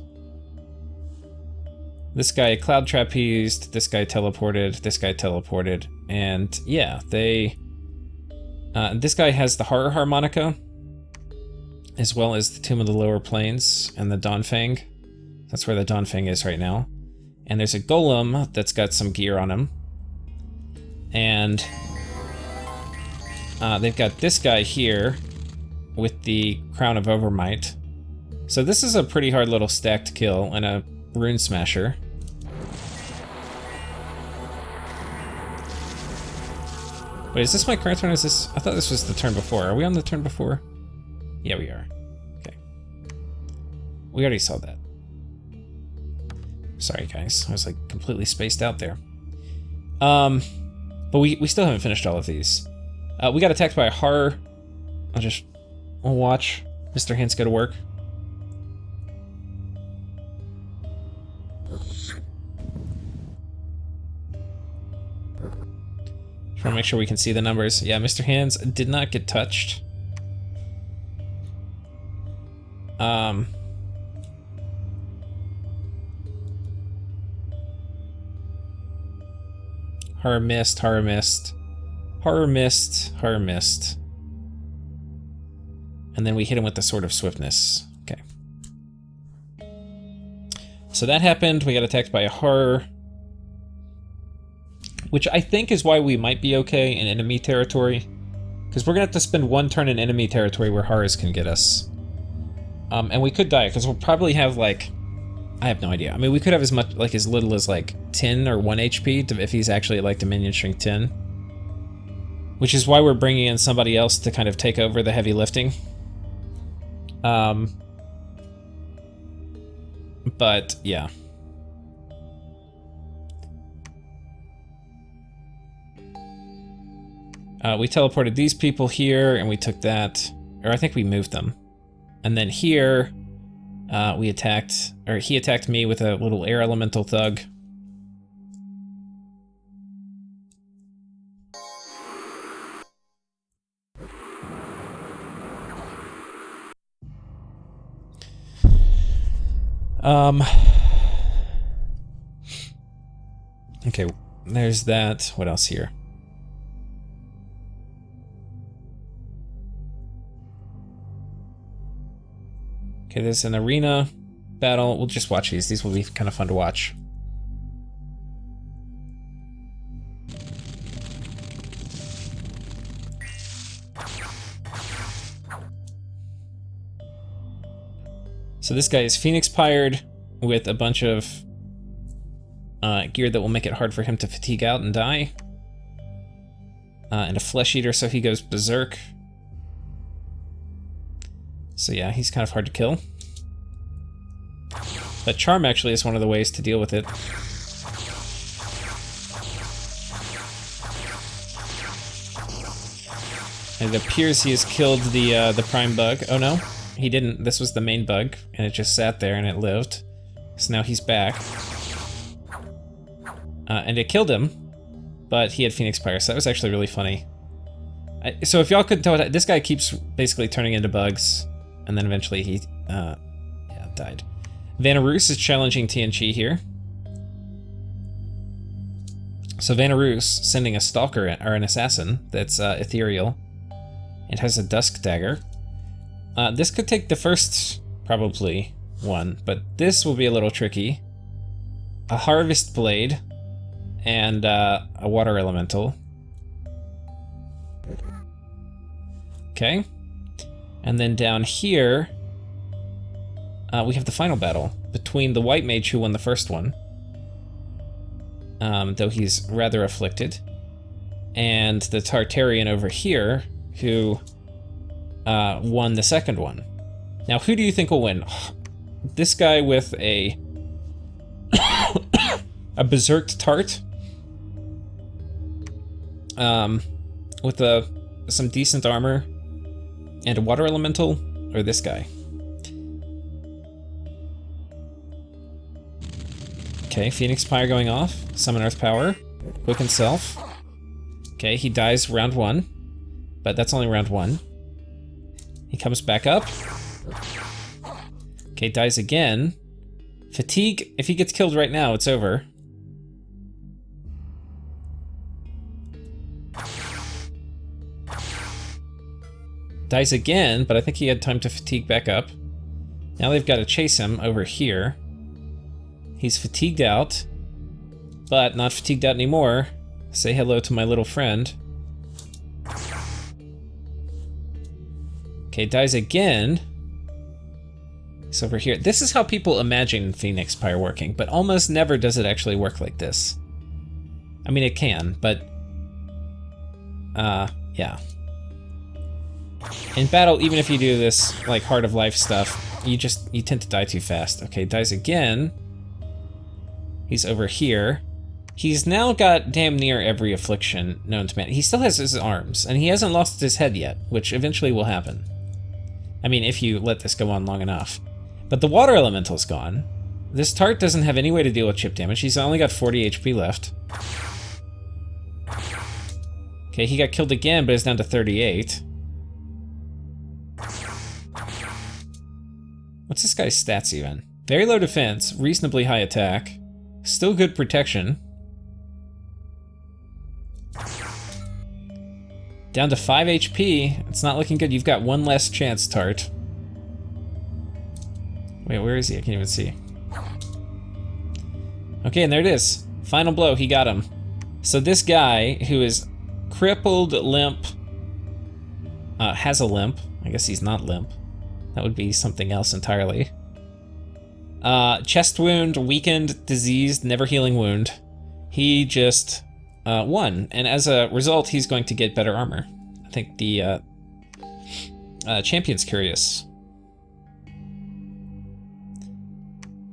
This guy cloud trapezed, this guy teleported, and yeah, this guy has the horror harmonica, as well as the Tomb of the Lower Planes and the Dawnfang. That's where the Dawnfang is right now. And there's a golem that's got some gear on him. And they've got this guy here with the Crown of Overmight. So this is a pretty hard little stack to kill, and a Rune Smasher. Wait, is this my current turn? Is this? I thought this was the turn before. Are we on the turn before? Yeah, we are. Okay. We already saw that. Sorry, guys. I was like completely spaced out there. But we still haven't finished all of these. We got attacked by a horror. I'll watch Mr. Hands go to work. Trying to make sure we can see the numbers. Yeah, Mr. Hands did not get touched. Horror missed, horror missed. Horror missed, horror missed. And then we hit him with the Sword of Swiftness. Okay. So that happened. We got attacked by a horror. Which I think is why we might be okay in enemy territory. Because we're going to have to spend one turn in enemy territory where horrors can get us. And we could die, because we'll probably have, like... I have no idea. I mean, we could have as much, like, as little as, like, 10 or 1 HP if he's actually, like, Dominion Strength 10. Which is why we're bringing in somebody else to kind of take over the heavy lifting. But, yeah. We teleported these people here, and we took that. Or I think we moved them. And then here, we attacked, or he attacked me with a little air elemental thug. Okay, there's that. What else here? Okay, there's an arena battle. We'll just watch these. These will be kind of fun to watch. So this guy is Phoenix Pired with a bunch of gear that will make it hard for him to fatigue out and die. And a Flesh Eater, so he goes berserk. So yeah, he's kind of hard to kill. But Charm actually is one of the ways to deal with it. And it appears he has killed the Prime Bug. Oh no, he didn't. This was the main bug, and it just sat there and it lived. So now he's back. And it killed him, but he had Phoenix Pyre, so that was actually really funny. So if y'all couldn't tell, this guy keeps basically turning into bugs. And then eventually he, yeah, died. Vanaroos is challenging TNG here. So Vanaroos sending a stalker, or an assassin, that's ethereal. It has a dusk dagger. This could take the first, probably, one, but this will be a little tricky. A harvest blade, and a water elemental. Okay. And then down here, we have the final battle between the White Mage who won the first one, though he's rather afflicted, and the Tartarian over here who won the second one. Now, who do you think will win? This guy with a a berserked tart, with some decent armor, and a water elemental, or this guy? Okay, Phoenix Pyre going off. Summon Earth Power. Quicken Self. Okay, he dies round 1, but that's only round 1. He comes back up. Okay, dies again. Fatigue, if he gets killed right now, it's over. Dies again, but I think he had time to fatigue back up. Now they've got to chase him over here. He's fatigued out, but not fatigued out anymore. Say hello to my little friend. Okay, dies again. He's over here. This is how people imagine Phoenix Pyre working, but almost never does it actually work like this. I mean, it can, but... yeah. In battle, even if you do this, like, Heart of Life stuff, you tend to die too fast. Okay, dies again. He's over here. He's now got damn near every affliction known to man. He still has his arms, and he hasn't lost his head yet, which eventually will happen. I mean, if you let this go on long enough. But the water elemental's gone. This tart doesn't have any way to deal with chip damage. He's only got 40 HP left. Okay, he got killed again, but it's down to 38. What's this guy's stats even? Very low defense, reasonably high attack, still good protection. Down to 5 HP. It's not looking good. You've got one less chance, Tart. Wait, where is he? I can't even see. Okay, and there it is. Final blow, he got him. So this guy, who is crippled, limp, has a limp. I guess he's not limp. That would be something else entirely. Chest wound, weakened, diseased, never healing wound. He just won, and as a result, he's going to get better armor. I think the champion's curious.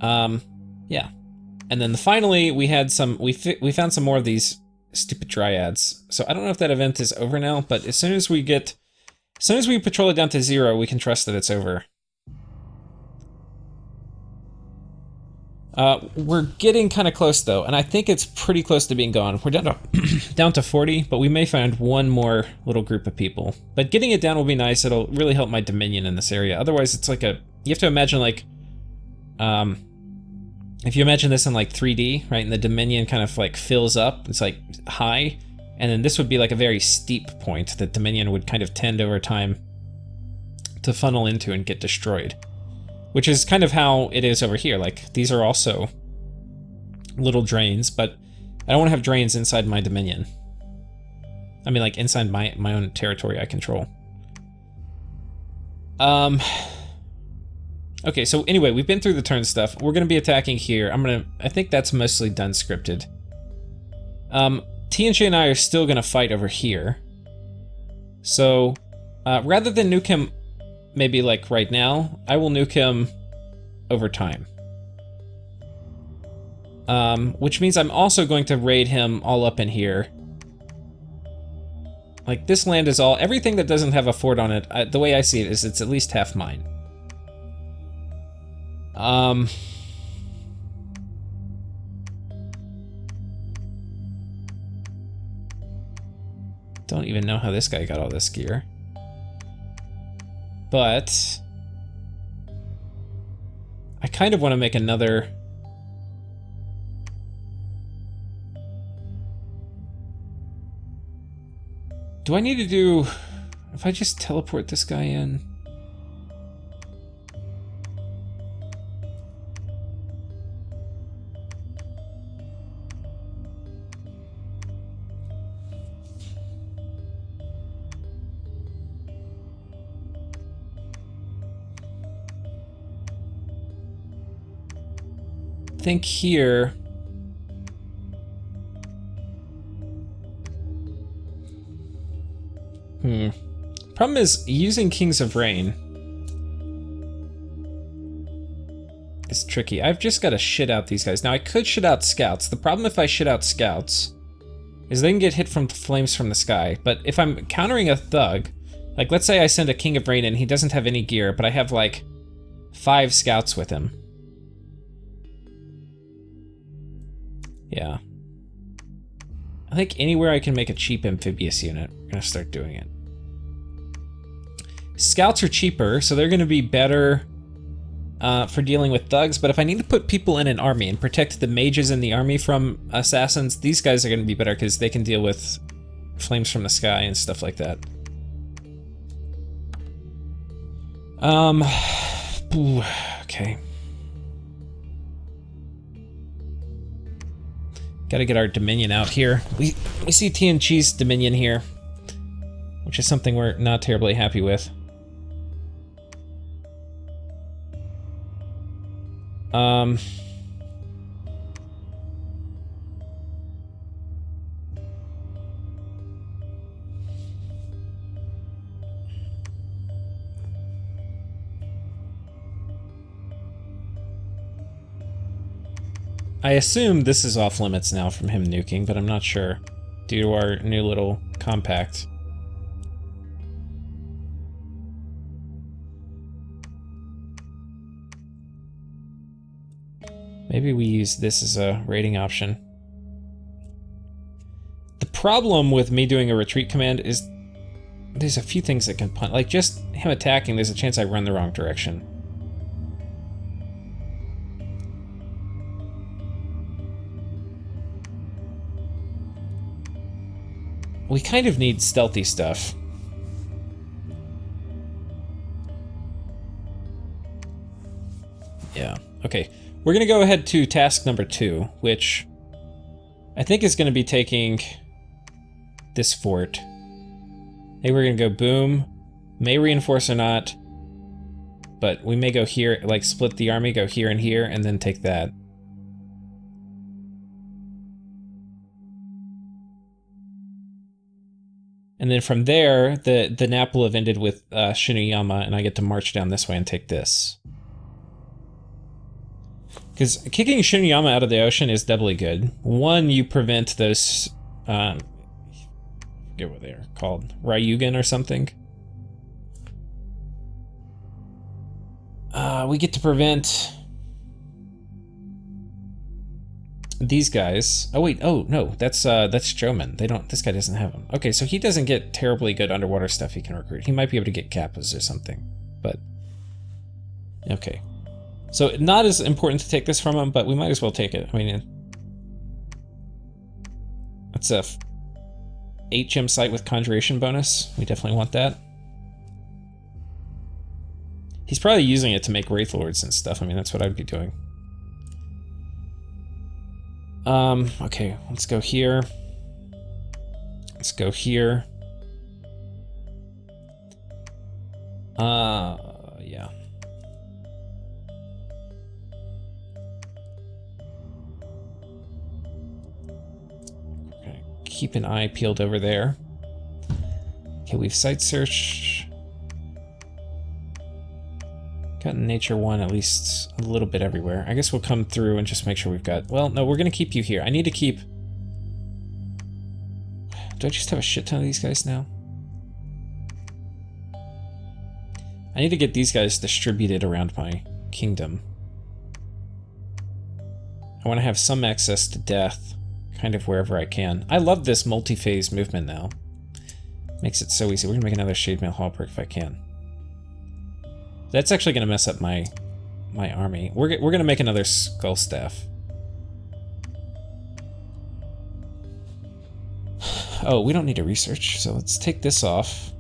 Yeah, and then finally we had some. We found some more of these stupid dryads. So I don't know if that event is over now, but as soon as we patrol it down to 0, we can trust that it's over. We're getting kind of close though, and I think it's pretty close to being gone. We're down to down to 40, but we may find one more little group of people. But getting it down will be nice. It'll really help my Dominion in this area. Otherwise, it's like you have to imagine like, if you imagine this in like 3D, right, and the Dominion kind of like fills up, it's like high, and then this would be like a very steep point that Dominion would kind of tend over time to funnel into and get destroyed. Which is kind of how it is over here. Like, these are also little drains, but I don't want to have drains inside my Dominion. I mean, like, inside my own territory I control. Okay, so anyway, we've been through the turn stuff. We're going to be attacking here. I think that's mostly done scripted. TNG and I are still going to fight over here. So, rather than nuke him maybe like right now, I will nuke him over time. Which means I'm also going to raid him all up in here. Like, this land is all, everything that doesn't have a fort on it, the way I see it is it's at least half mine. Don't even know how this guy got all this gear. But I kind of want to make another. Do I need to do, if I just teleport this guy in? Think here. Problem is, using Kings of Rain is tricky. I've just got to shit out these guys. Now, I could shit out scouts. The problem if I shit out scouts is they can get hit from flames from the sky. But if I'm countering a thug, like let's say I send a King of Rain in, he doesn't have any gear, but I have like 5 scouts with him. Yeah. I think anywhere I can make a cheap amphibious unit, I'm gonna start doing it. Scouts are cheaper, so they're gonna be better for dealing with thugs, but if I need to put people in an army and protect the mages in the army from assassins, these guys are gonna be better because they can deal with flames from the sky and stuff like that. Okay. Gotta get our Dominion out here. We see TNG's Dominion here, which is something we're not terribly happy with. I assume this is off limits now from him nuking, but I'm not sure. Due to our new little compact. Maybe we use this as a raiding option. The problem with me doing a retreat command is there's a few things that can punt. Like, just him attacking, there's a chance I run the wrong direction. We kind of need stealthy stuff. Yeah, okay. We're gonna go ahead to task number 2, which I think is gonna be taking this fort. Maybe we're gonna go boom, may reinforce or not, but we may go here, like split the army, go here, and then take that. And then from there, the nap will have ended with Shinuyama, and I get to march down this way and take this. Because kicking Shinuyama out of the ocean is doubly good. One, you prevent those, I forget what they're called, Ryugen or something. We get to prevent these guys. Oh wait, oh no, that's Joman. This guy doesn't have them. Okay, so he doesn't get terribly good underwater stuff he can recruit. He might be able to get Kappas or something, but okay. So not as important to take this from him, but we might as well take it. I mean, it's a 8 gem site with conjuration bonus. We definitely want that. He's probably using it to make Wraith Lords and stuff. I mean, that's what I'd be doing. Okay, let's go here. Let's go here. Yeah. Okay, keep an eye peeled over there. Okay, we've site searched. Gotten Nature 1 at least a little bit everywhere. I guess we'll come through and just make sure we've got... Well, no, we're gonna keep you here. I need to keep... Do I just have a shit ton of these guys now? I need to get these guys distributed around my kingdom. I want to have some access to death, kind of wherever I can. I love this multi-phase movement now. Makes it so easy. We're gonna make another Shade Mail Hallbreak if I can. That's actually going to mess up my army. We're going to make another Skull Staff. Oh, we don't need to research, so let's take this off.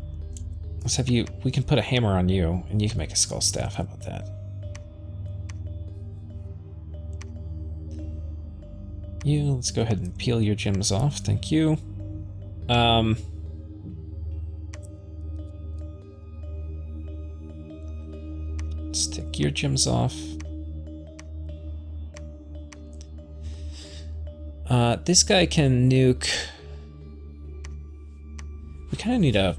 Let's have you... We can put a hammer on you, and you can make a Skull Staff. How about that? Let's go ahead and peel your gems off. Thank you. Let's take your gems off. This guy can nuke. We kind of need a...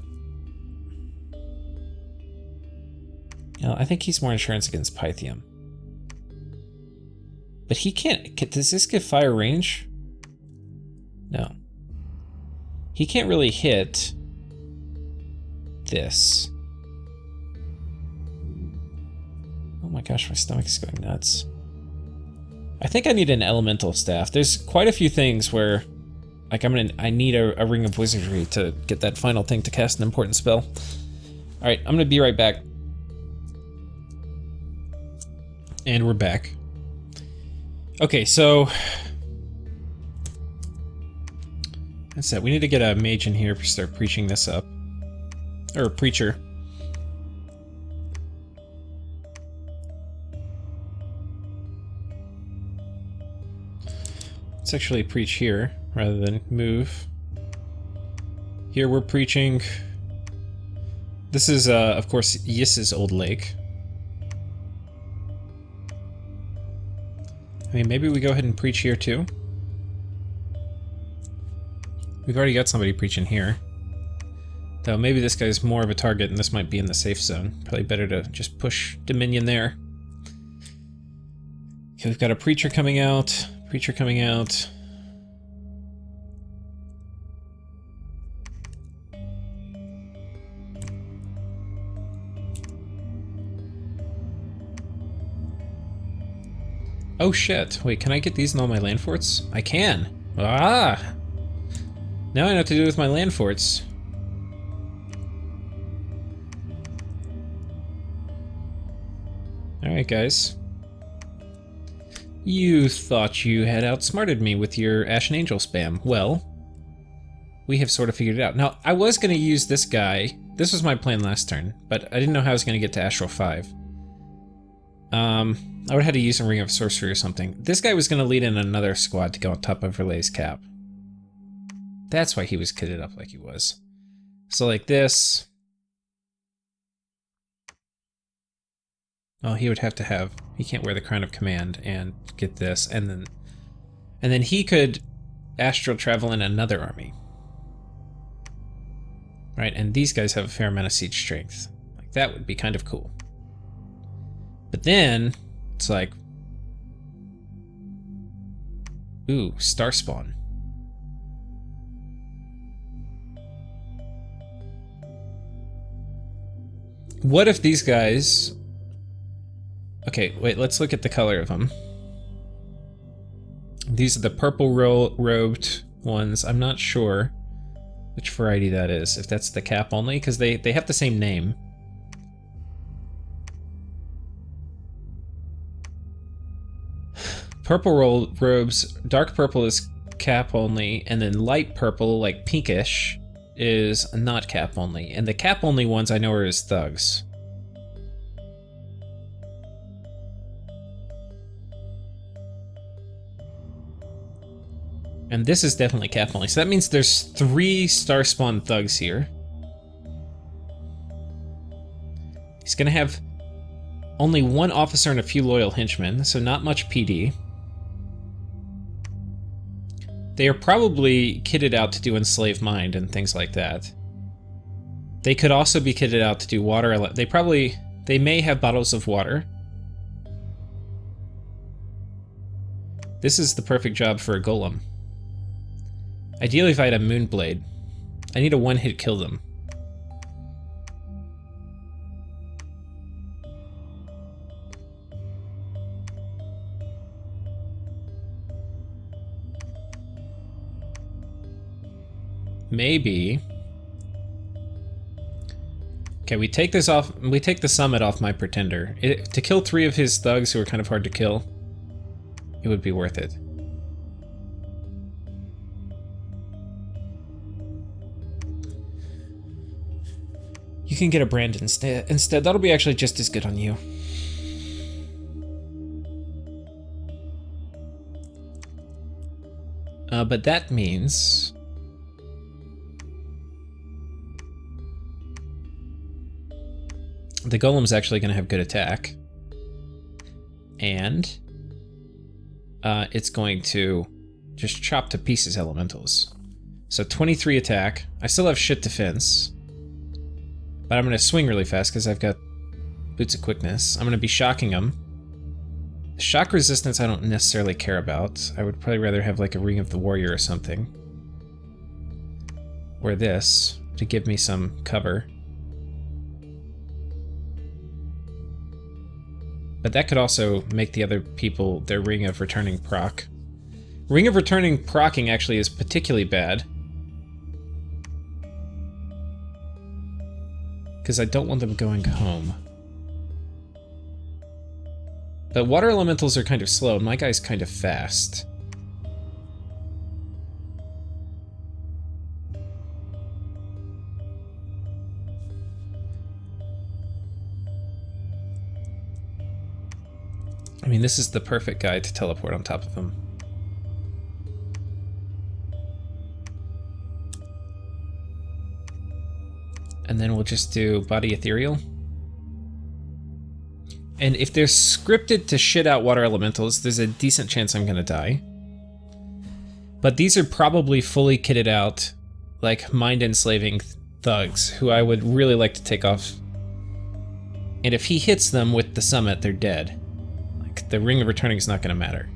I think he's more insurance against Pythium. But he can't... Does this give fire range? No. He can't really hit this. Oh my gosh, my stomach is going nuts. I think I need an elemental staff. There's quite a few things where, like, I need a ring of wizardry to get that final thing to cast an important spell. All right, I'm gonna be right back. And we're back. Okay, so that's it. We need to get a mage in here to start preaching this up, or a preacher. Let's actually preach here rather than move. Here we're preaching. This is, of course, Yis's old lake. I mean, maybe we go ahead and preach here too. We've already got somebody preaching here. Though maybe this guy's more of a target and this might be in the safe zone. Probably better to just push Dominion there. Okay, we've got a preacher coming out. Creature coming out. Oh shit, wait, can I get these in all my land forts? I can! Ah! Now I know what to do with my land forts. Alright guys. You thought you had outsmarted me with your Ashen Angel spam. Well, we have sort of figured it out. Now, I was going to use this guy. This was my plan last turn, but I didn't know how I was going to get to Astral 5. I would have had to use a Ring of Sorcery or something. This guy was going to lead in another squad to go on top of Rlyeh's cap. That's why he was kitted up like he was. So like this. Oh, he would have to have, he can't wear the Crown of Command and get this, and then he could astral travel in another army. Right, and these guys have a fair amount of siege strength. Like, that would be kind of cool. But then, it's like, ooh, Star Spawn. What if these guys... Okay, wait, let's look at the color of them. These are the purple robed ones. I'm not sure which variety that is, if that's the cap only, because they have the same name. Purple robes, dark purple is cap only, and then light purple, like pinkish, is not cap only. And the cap only ones I know are as thugs. And this is definitely cap only. So that means there's 3 Star Spawn thugs here. He's gonna have only 1 officer and a few loyal henchmen, so not much PD. They are probably kitted out to do Enslave Mind and things like that. They could also be kitted out to do water. They may have bottles of water. This is the perfect job for a golem. Ideally, if I had a Moonblade. I need a one-hit kill them. Maybe. Okay, we take this off. We take the summit off my pretender. To kill 3 of his thugs who are kind of hard to kill, it would be worth it. You can get a brand instead. That'll be actually just as good on you. But that means... the golem's actually going to have good attack. And... it's going to just chop to pieces elementals. So 23 attack. I still have shit defense. But I'm going to swing really fast because I've got Boots of Quickness. I'm going to be shocking him. Shock resistance I don't necessarily care about. I would probably rather have like a Ring of the Warrior or something. Or this, to give me some cover. But that could also make the other people their Ring of Returning proc. Ring of Returning procking actually is particularly bad. Because I don't want them going home. But water elementals are kind of slow, and my guy's kind of fast. I mean, this is the perfect guy to teleport on top of him. And then we'll just do Body Ethereal. And if they're scripted to shit out water elementals, there's a decent chance I'm gonna die. But these are probably fully kitted out, like, mind-enslaving thugs, who I would really like to take off. And if he hits them with the summit, they're dead. Like, the Ring of Returning is not gonna matter.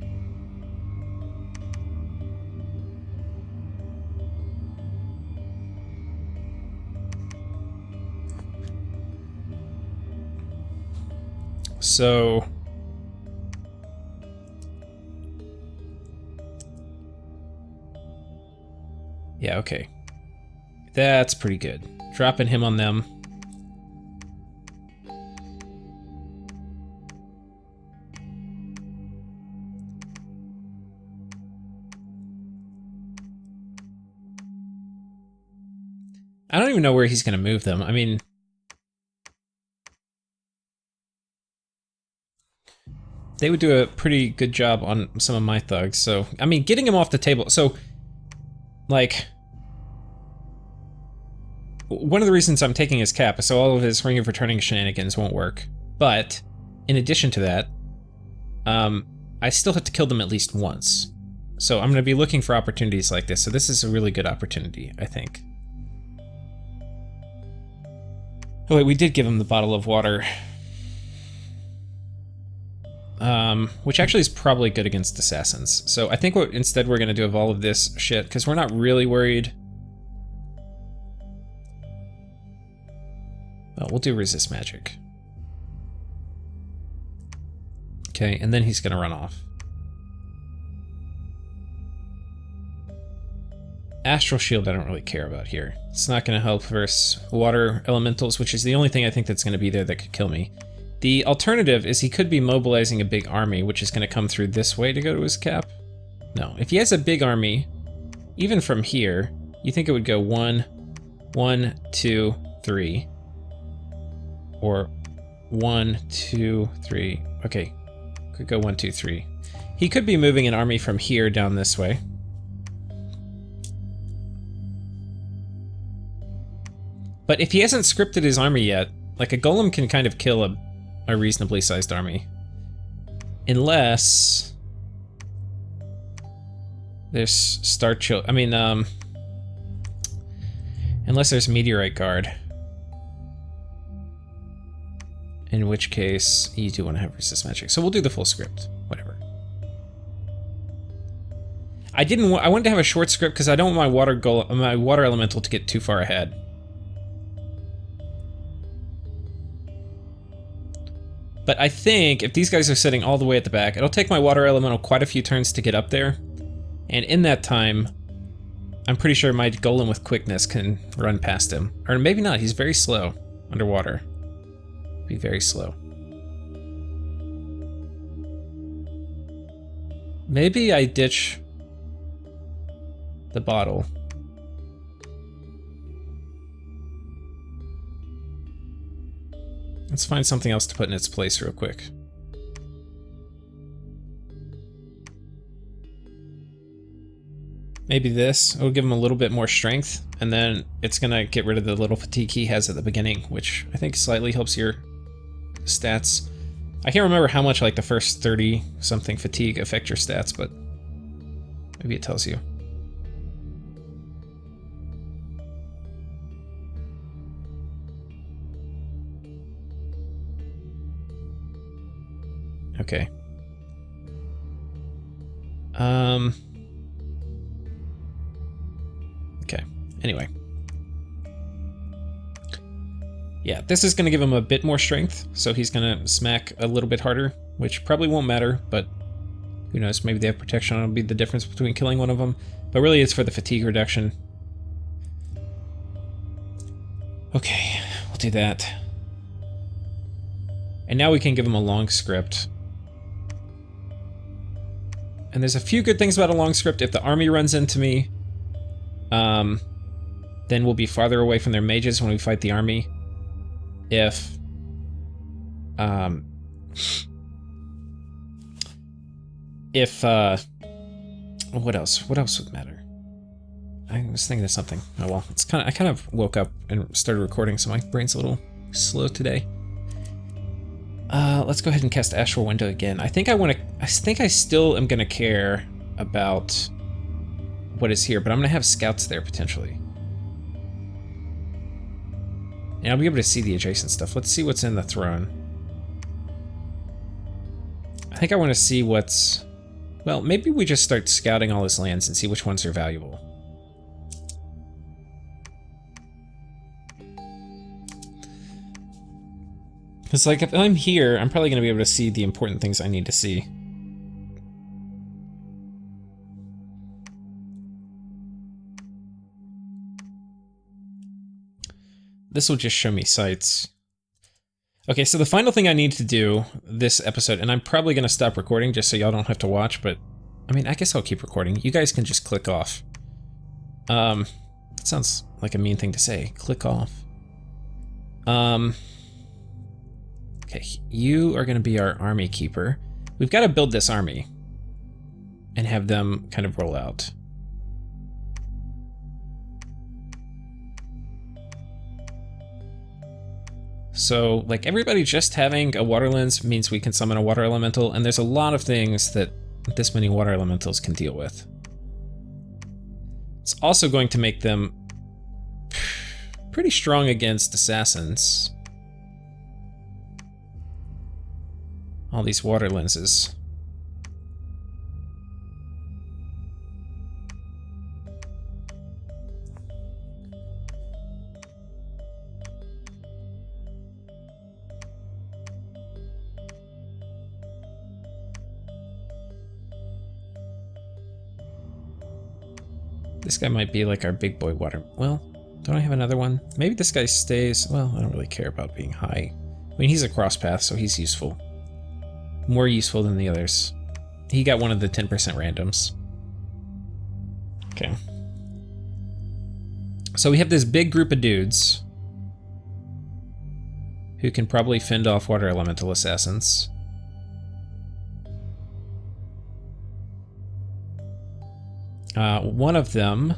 So... yeah, okay. That's pretty good. Dropping him on them. I don't even know where he's going to move them. I mean... they would do a pretty good job on some of my thugs, so... I mean, getting him off the table... so, like... one of the reasons I'm taking his cap is so all of his Ring of Returning shenanigans won't work. But, in addition to that, I still have to kill them at least once. So I'm going to be looking for opportunities like this, so this is a really good opportunity, I think. Oh wait, we did give him the bottle of water. Which actually is probably good against assassins. So I think what instead we're going to do of all of this shit, because we're not really worried. Well, we'll do resist magic. Okay, and then he's going to run off. Astral Shield I don't really care about here. It's not going to help versus water elementals, which is the only thing I think that's going to be there that could kill me. The alternative is he could be mobilizing a big army, which is going to come through this way to go to his cap. No, if he has a big army, even from here, you think it would go 1, 2, 3. Or 1, 2, 3. Okay, could go 1, 2, 3. He could be moving an army from here down this way. But if he hasn't scripted his army yet, like a golem can kind of kill a reasonably sized army. Unless there's Star Chill. I mean, unless there's Meteorite Guard. In which case, you do want to have resist magic. So we'll do the full script. Whatever. I wanted to have a short script because I don't want my water elemental to get too far ahead. But I think if these guys are sitting all the way at the back, it'll take my water elemental quite a few turns to get up there. And in that time, I'm pretty sure my golem with quickness can run past him. Or maybe not, he's very slow underwater. Be very slow. Maybe I ditch the bottle. Let's find something else to put in its place real quick. Maybe this. It'll give him a little bit more strength, and then it's gonna get rid of the little fatigue he has at the beginning, which I think slightly helps your stats. I can't remember how much like the first 30-something fatigue affect your stats, but maybe it tells you. Okay. Okay. Anyway. Yeah, this is going to give him a bit more strength, so he's going to smack a little bit harder, which probably won't matter, but who knows, maybe they have protection, it'll be the difference between killing one of them, but really it's for the fatigue reduction. Okay, we'll do that. And now we can give him a long script. And there's a few good things about a long script. If the army runs into me, then we'll be farther away from their mages when we fight the army. If what else would matter? I was thinking of something. Oh well, I kind of woke up and started recording, so my brain's a little slow today. Let's go ahead and cast Astral Window again. I think I still am gonna care about what is here, but I'm gonna have scouts there potentially. And I'll be able to see the adjacent stuff. Let's see what's in the throne. I think I want to see what's... well, maybe we just start scouting all his lands and see which ones are valuable. Because, like, if I'm here, I'm probably going to be able to see the important things I need to see. This will just show me sites. Okay, so the final thing I need to do this episode, and I'm probably going to stop recording just so y'all don't have to watch, but, I mean, I guess I'll keep recording. You guys can just click off. That sounds like a mean thing to say. Click off. Okay, you are going to be our army keeper. We've got to build this army and have them kind of roll out. So, like, everybody just having a water lens means we can summon a water elemental, and there's a lot of things that this many water elementals can deal with. It's also going to make them pretty strong against assassins. All these water lenses. This guy might be like our big boy water. Well, don't I have another one? Maybe this guy stays. Well, I don't really care about being high. I mean, he's a cross path, so he's useful. More useful than the others. He got one of the 10% randoms. Okay. So we have this big group of dudes who can probably fend off water elemental assassins. One of them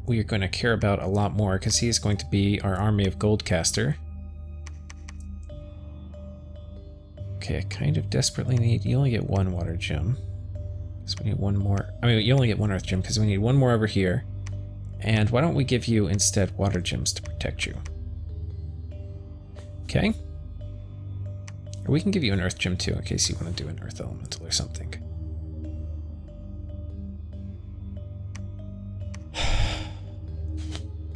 we are going to care about a lot more because he's going to be our army of Goldcaster. Okay, I kind of desperately need... You only get one water gem. So we need one more... I mean, you only get one earth gem because we need one more over here. And why don't we give you instead water gems to protect you? Okay. Or we can give you an earth gem too in case you want to do an earth elemental or something.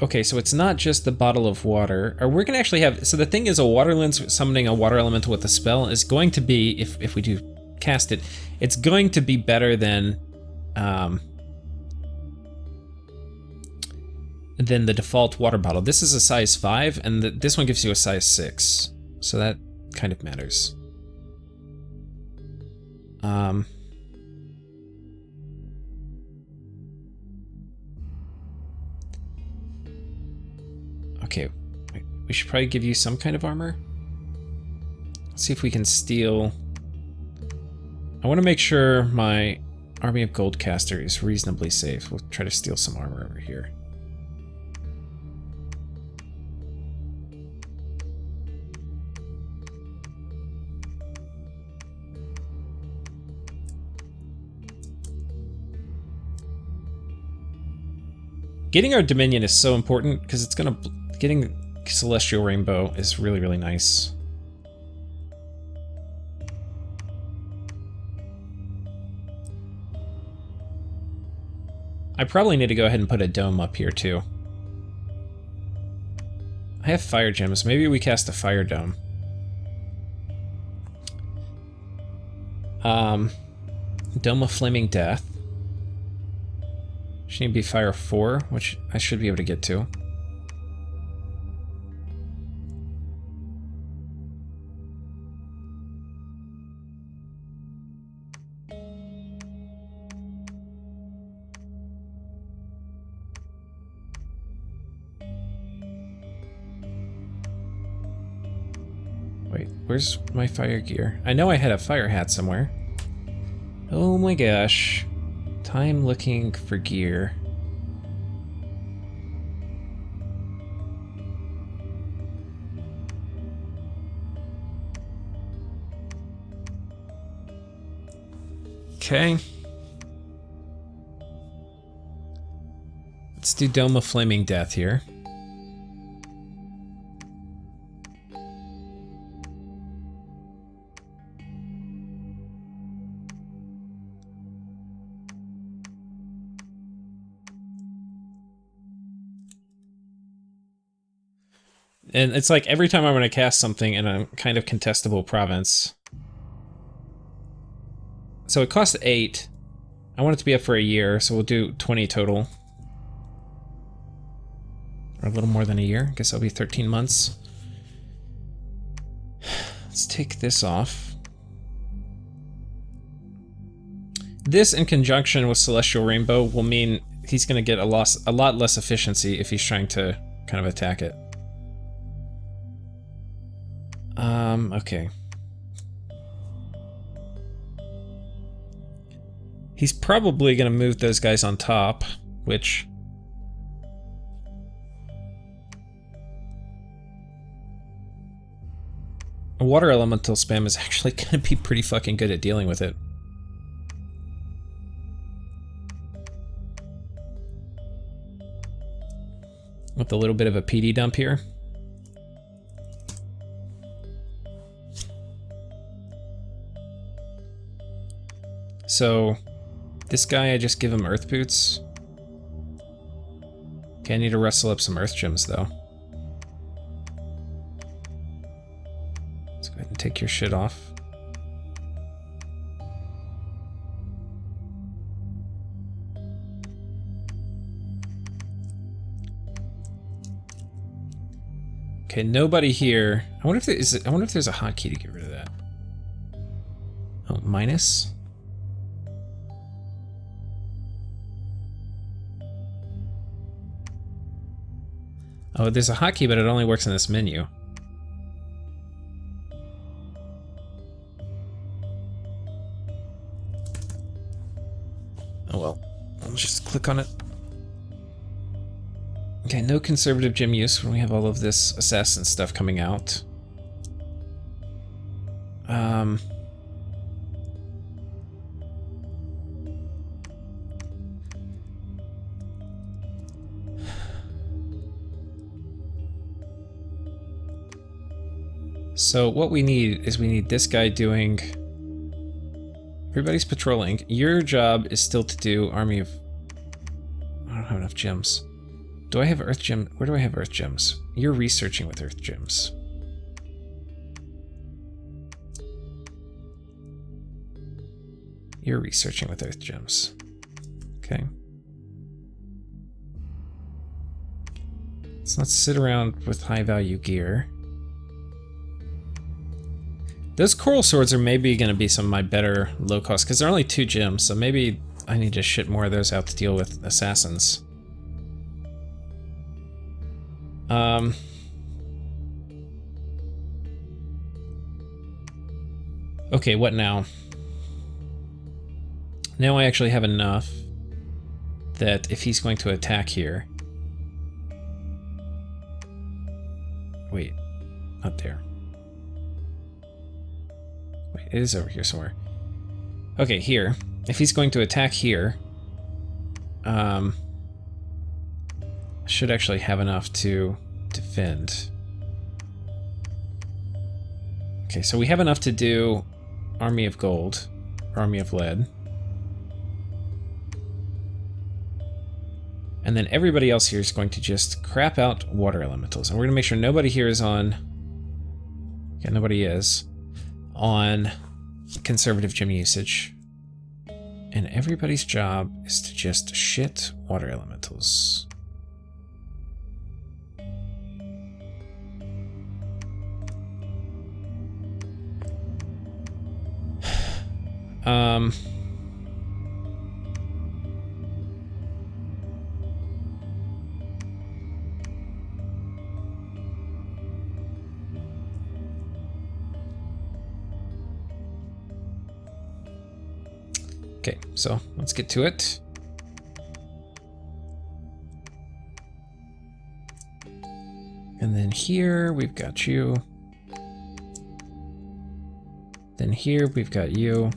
Okay, so it's not just the bottle of water, or we're gonna actually have, so the thing is a water lens summoning a water elemental with a spell is going to be, if we do cast it, it's going to be better than the default water bottle. This is a size 5, and this one gives you a size 6, so that kind of matters. Okay, we should probably give you some kind of armor. Let's see if we can steal. I want to make sure my army of Goldcaster is reasonably safe. We'll try to steal some armor over here. Getting our Dominion is so important because it's gonna... Getting Celestial Rainbow is really, really nice. I probably need to go ahead and put a dome up here too. I have fire gems. Maybe we cast a fire dome. Dome of Flaming Death. Should need to be fire 4, which I should be able to get to. Wait, where's my fire gear? I know I had a fire hat somewhere. Oh my gosh. Time looking for gear. Okay. Let's do Dome of Flaming Death here. And it's like every time I'm going to cast something in a kind of contestable province. So it costs 8. I want it to be up for a year, so we'll do 20 total. Or a little more than a year. I guess that'll be 13 months. Let's take this off. This, in conjunction with Celestial Rainbow, will mean he's going to get a lot less efficiency if he's trying to kind of attack it. Okay. He's probably going to move those guys on top, which... a water elemental spam is actually going to be pretty fucking good at dealing with it. With a little bit of a PD dump here. So, this guy, I just give him Earth Boots. Okay, I need to rustle up some Earth Gems, though. Let's go ahead and take your shit off. Okay, nobody here. I wonder if there's a hotkey to get rid of that. Oh, minus? Oh, there's a hotkey, but it only works in this menu. Oh well, I'll just click on it. Okay, no conservative gem use when we have all of this assassin stuff coming out. So what we need is we need this guy doing... Everybody's patrolling. Your job is still to do Army of... I don't have enough gems. Do I have Earth Gem? Where do I have Earth Gems? You're researching with Earth Gems. You're researching with Earth Gems. Okay. Let's not sit around with high value gear. Those coral swords are maybe going to be some of my better low cost, because they're only 2 gems, so maybe I need to shit more of those out to deal with assassins. Okay, what now? Now I actually have enough that if he's going to attack here... Wait, not there. Wait, it is over here somewhere. Okay, here. If he's going to attack here, I should actually have enough to defend. Okay, so we have enough to do Army of Gold, Army of Lead. And then everybody else here is going to just crap out water elementals. And we're going to make sure nobody here is on... Yeah, nobody is on conservative gem usage. And everybody's job is to just shit water elementals. Okay, so let's get to it. And then here we've got you. Then here we've got you.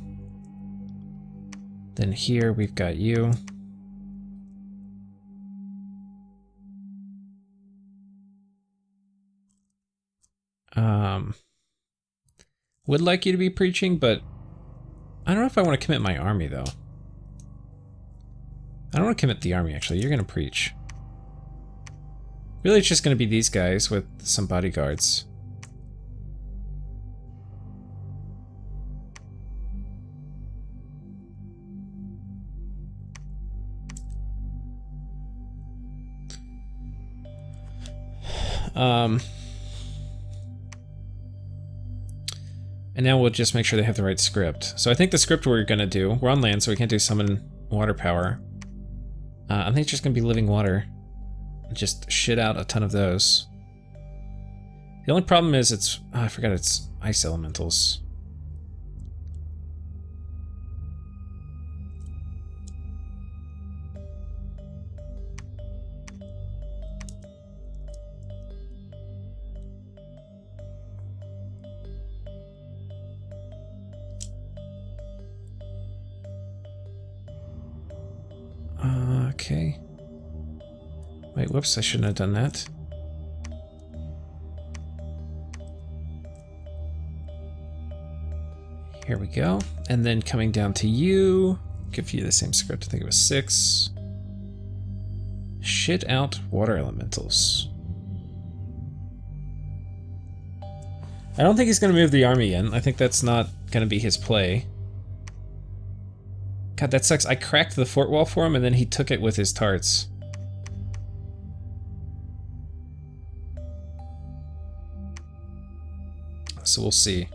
Then here we've got you. Would like you to be preaching, but I don't know if I want to commit my army, though. I don't want to commit the army, actually. You're going to preach. Really, it's just going to be these guys with some bodyguards. And now we'll just make sure they have the right script. So I think the script we're gonna do, we're on land, so we can't do summon water power. I think it's just gonna be living water. Just shit out a ton of those. The only problem is it's, I forgot it's ice elementals. Okay. Wait, whoops, I shouldn't have done that. Here we go. And then coming down to you, give you the same script, I think it was 6. Shit out water elementals. I don't think he's gonna move the army in. I think that's not gonna be his play. God, that sucks. I cracked the fort wall for him and then he took it with his tarts. So we'll see.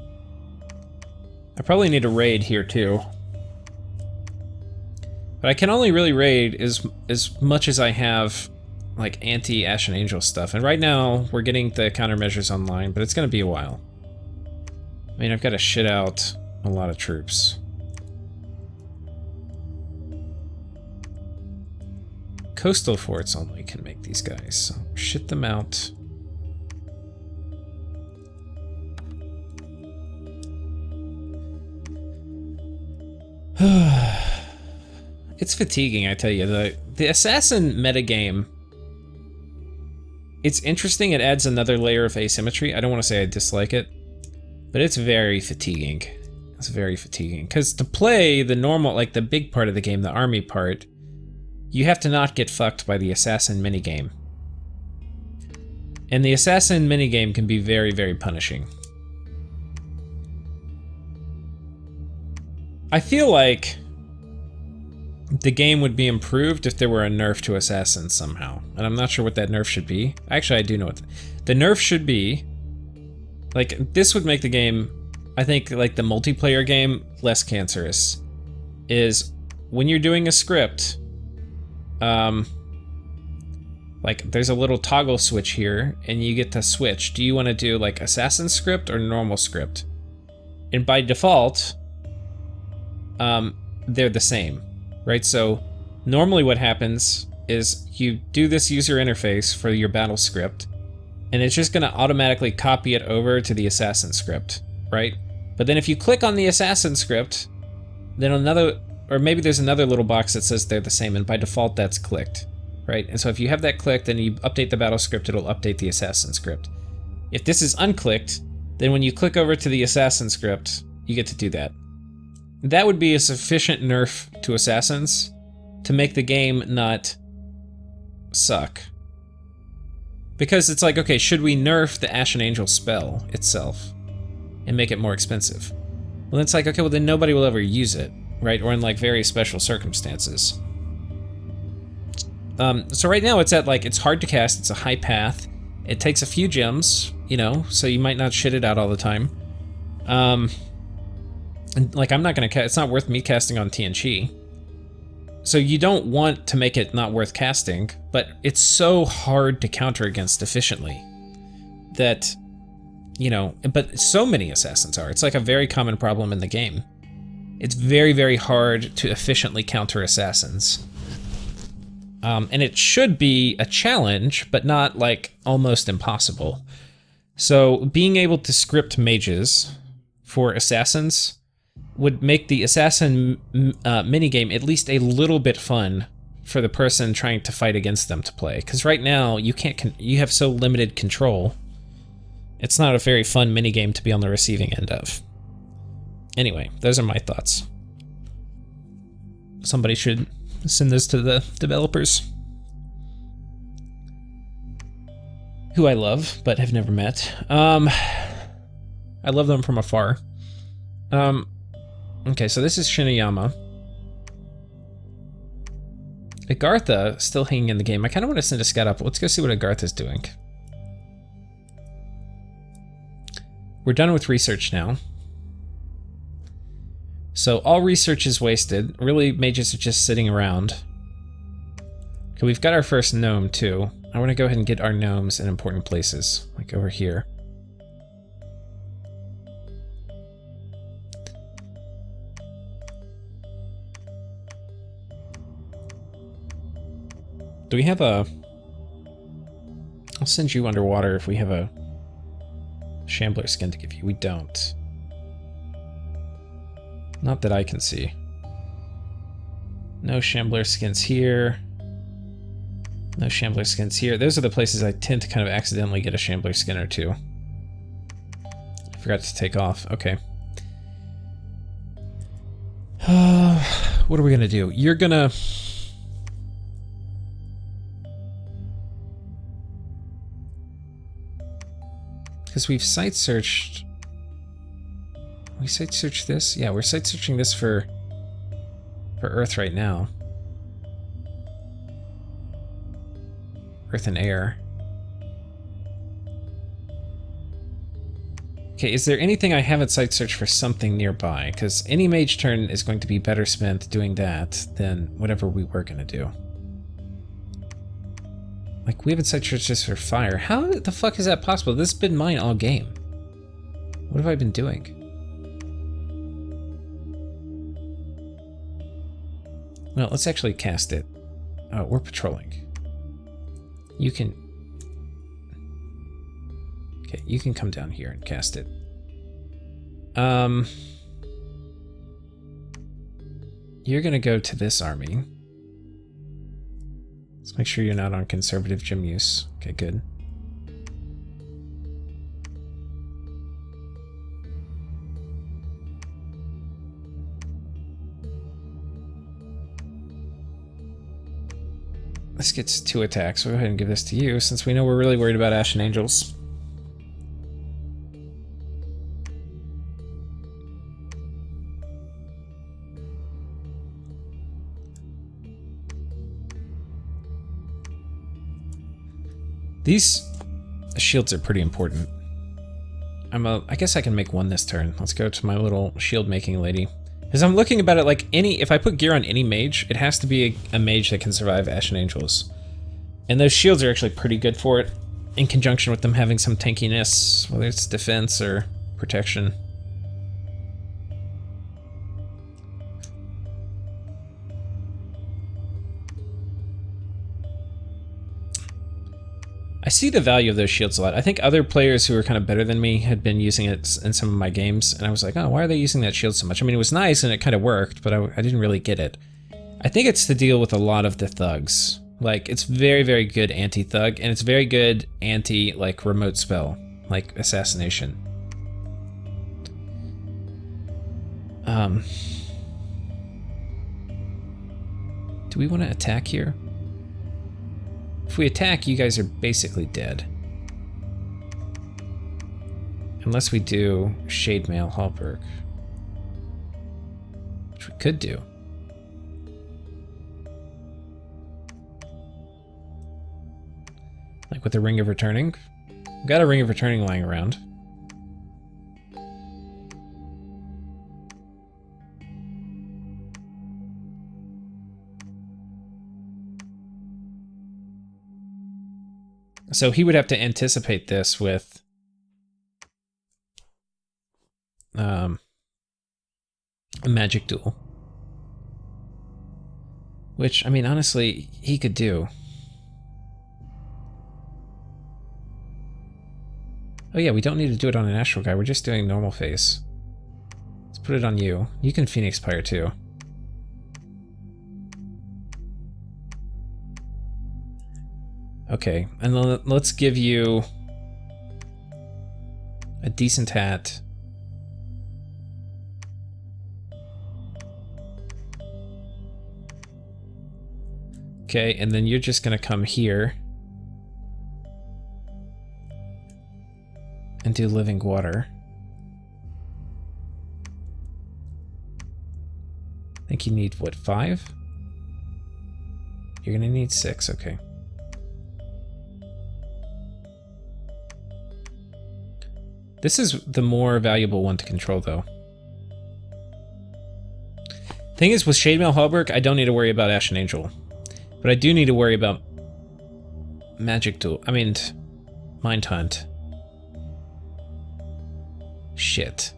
I probably need a raid here too. But I can only really raid as much as I have like anti-Ashen Angel stuff. And right now we're getting the countermeasures online, but it's gonna be a while. I mean, I've got to shit out a lot of troops. Coastal forts only can make these guys, so shit them out. It's fatiguing, I tell you. The assassin metagame, it's interesting, it adds another layer of asymmetry. I don't want to say I dislike it, but it's very fatiguing. It's very fatiguing, because to play the normal, like the big part of the game, the army part, you have to not get fucked by the assassin minigame. And the assassin minigame can be very, very punishing. I feel like the game would be improved if there were a nerf to assassins somehow. And I'm not sure what that nerf should be. Actually, I do know what the nerf should be. Like, this would make the game, I think, like the multiplayer game, less cancerous. Is when you're doing a script, like there's a little toggle switch here and you get to switch. Do you want to do like assassin script or normal script? And by default, they're the same, right? So normally what happens is you do this user interface for your battle script and it's just gonna automatically copy it over to the assassin script, right? But then if you click on the assassin script, then another, or maybe there's another little box that says they're the same, and by default that's clicked, right? And so if you have that clicked and you update the battle script, it'll update the assassin script. If this is unclicked, then when you click over to the assassin script, you get to do that. That would be a sufficient nerf to assassins to make the game not suck. Because it's like, okay, should we nerf the Ashen Angel spell itself and make it more expensive? Well, it's like, okay, well then nobody will ever use it, right? Or in like very special circumstances. So right now it's at like, it's hard to cast, it's a high path, it takes a few gems, you know, so you might not shit it out all the time. And like, I'm not gonna it's not worth me casting on TNG. So you don't want to make it not worth casting, but it's so hard to counter against efficiently that, you know, but so many assassins are. It's like a very common problem in the game. It's very, very hard to efficiently counter assassins. And it should be a challenge, but not like almost impossible. So being able to script mages for assassins would make the assassin minigame at least a little bit fun for the person trying to fight against them to play. Because right now, you can't, you have so limited control. It's not a very fun minigame to be on the receiving end of. Anyway, those are my thoughts. Somebody should send this to the developers. who I love but have never met. I love them from afar. Okay, so this is Shiniyama. Agartha still hanging in the game. I kind of want to send a scout up. Let's go see what Agartha's doing. We're done with research now. So all research is wasted. Really, mages are just sitting around. Okay, we've got our first gnome too. I want to go ahead and get our gnomes in important places, like over here. Do we have a... I'll send you underwater if we have a Shambler skin to give you. We don't. Not that I can see. No Shambler skins here. No Shambler skins here. Those are the places I tend to kind of accidentally get a Shambler skin or two. I forgot to take off. Okay. What are we gonna do? You're gonna... Because we've site searched... We site searched this? Yeah, we're site searching this for Earth right now. Earth and air. Okay, is there anything I haven't site searched for something nearby? Because any mage turn is going to be better spent doing that than whatever we were going to do. Like, we haven't site searched this for fire. How the fuck is that possible? This has been mine all game. What have I been doing? Well, let's actually cast it. Oh, we're patrolling. You can... Okay, you can come down here and cast it. You're gonna go to this army. Let's make sure you're not on conservative gym use. Okay, good. This gets 2 attacks, so go ahead and give this to you, since we know we're really worried about Ashen Angels. These shields are pretty important. I guess I can make one this turn. Let's go to my little shield making lady. Because I'm looking about it like if I put gear on any mage, it has to be a mage that can survive Ashen Angels. And those shields are actually pretty good for it, in conjunction with them having some tankiness, whether it's defense or protection. I see the value of those shields a lot. I think other players who are kind of better than me had been using it in some of my games, and I was like, oh, why are they using that shield so much? I mean, it was nice and it kind of worked, but I didn't really get it. I think it's to deal with a lot of the thugs. Like, it's very, very good anti-thug, and it's very good anti, like, remote spell, like assassination. Do we want to attack here? If we attack, you guys are basically dead. Unless we do Shade Mail Hallberg. Which we could do. Like with the Ring of Returning. We've got a Ring of Returning lying around. So he would have to anticipate this with a magic duel. Which, I mean, honestly, he could do. Oh yeah, we don't need to do it on an astral guy, we're just doing normal phase. Let's put it on you. You can Phoenix Pyre too. Okay, and then let's give you a decent hat. Okay, and then you're just gonna come here. and do living water. I think you need, what, 5? You're gonna need 6, okay. This is the more valuable one to control, though. Thing is, with Shade Mail Hallberg, I don't need to worry about Ashen Angel. But I do need to worry about Magic Duel. I mean, Mind Hunt. Shit.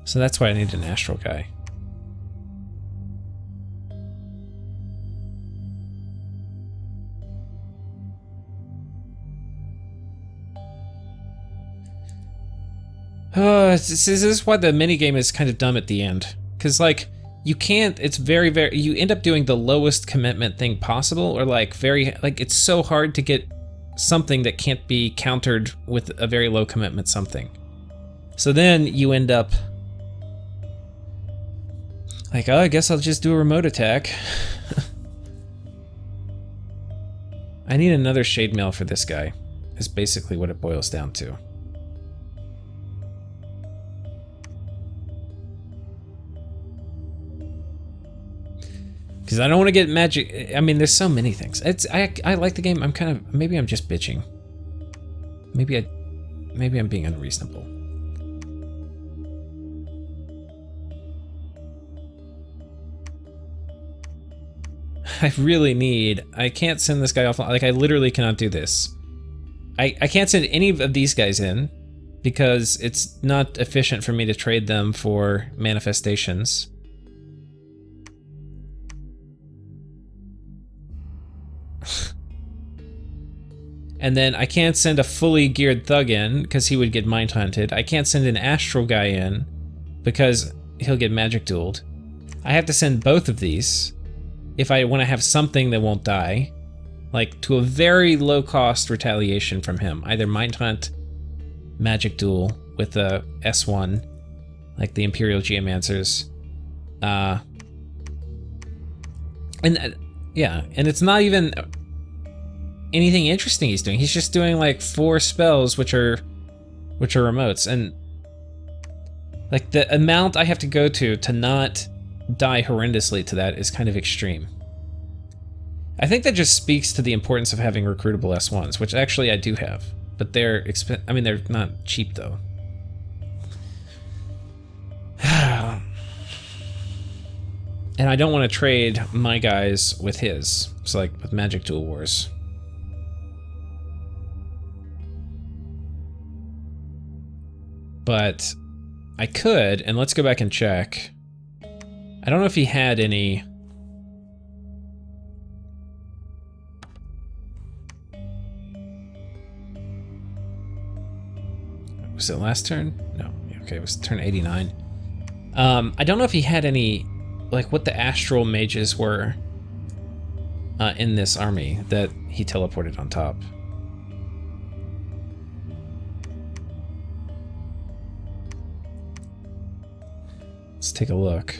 So that's why I need an Astral guy. This is why the minigame is kind of dumb at the end. Because, like, you can't, it's very, you end up doing the lowest commitment thing possible, or like it's so hard to get something that can't be countered with a very low commitment something. So then you end up like, oh, I guess I'll just do a remote attack. I need another Shade Mail for this guy, is basically what it boils down to. Because I don't want to get magic. I mean, there's so many things. I like the game. I'm kind of, maybe I'm just bitching. Maybe I'm being unreasonable. I really need. I can't send this guy off. Like, I literally cannot do this. I can't send any of these guys in because it's not efficient for me to trade them for manifestations. And then I can't send a fully geared thug in because he would get mind hunted. I can't send an astral guy in because he'll get magic dueled. I have to send both of these if I want to have something that won't die, like to a very low cost retaliation from him. Either mind hunt, magic duel with a S1, like the Imperial Geomancers. Yeah, and it's not even anything interesting he's doing. He's just doing like 4 spells, which are remotes, and like the amount I have to go to not die horrendously to that is kind of extreme. I think that just speaks to the importance of having recruitable S1s, which actually I do have, but they're I mean, they're not cheap though. And I don't want to trade my guys with his. It's like with Magic Duel Wars. But I could, and let's go back and check. I don't know if he had any. Was it last turn? No. Okay, it was turn 89. I don't know if he had any, like what the astral mages were in this army that he teleported on top. Let's take a look.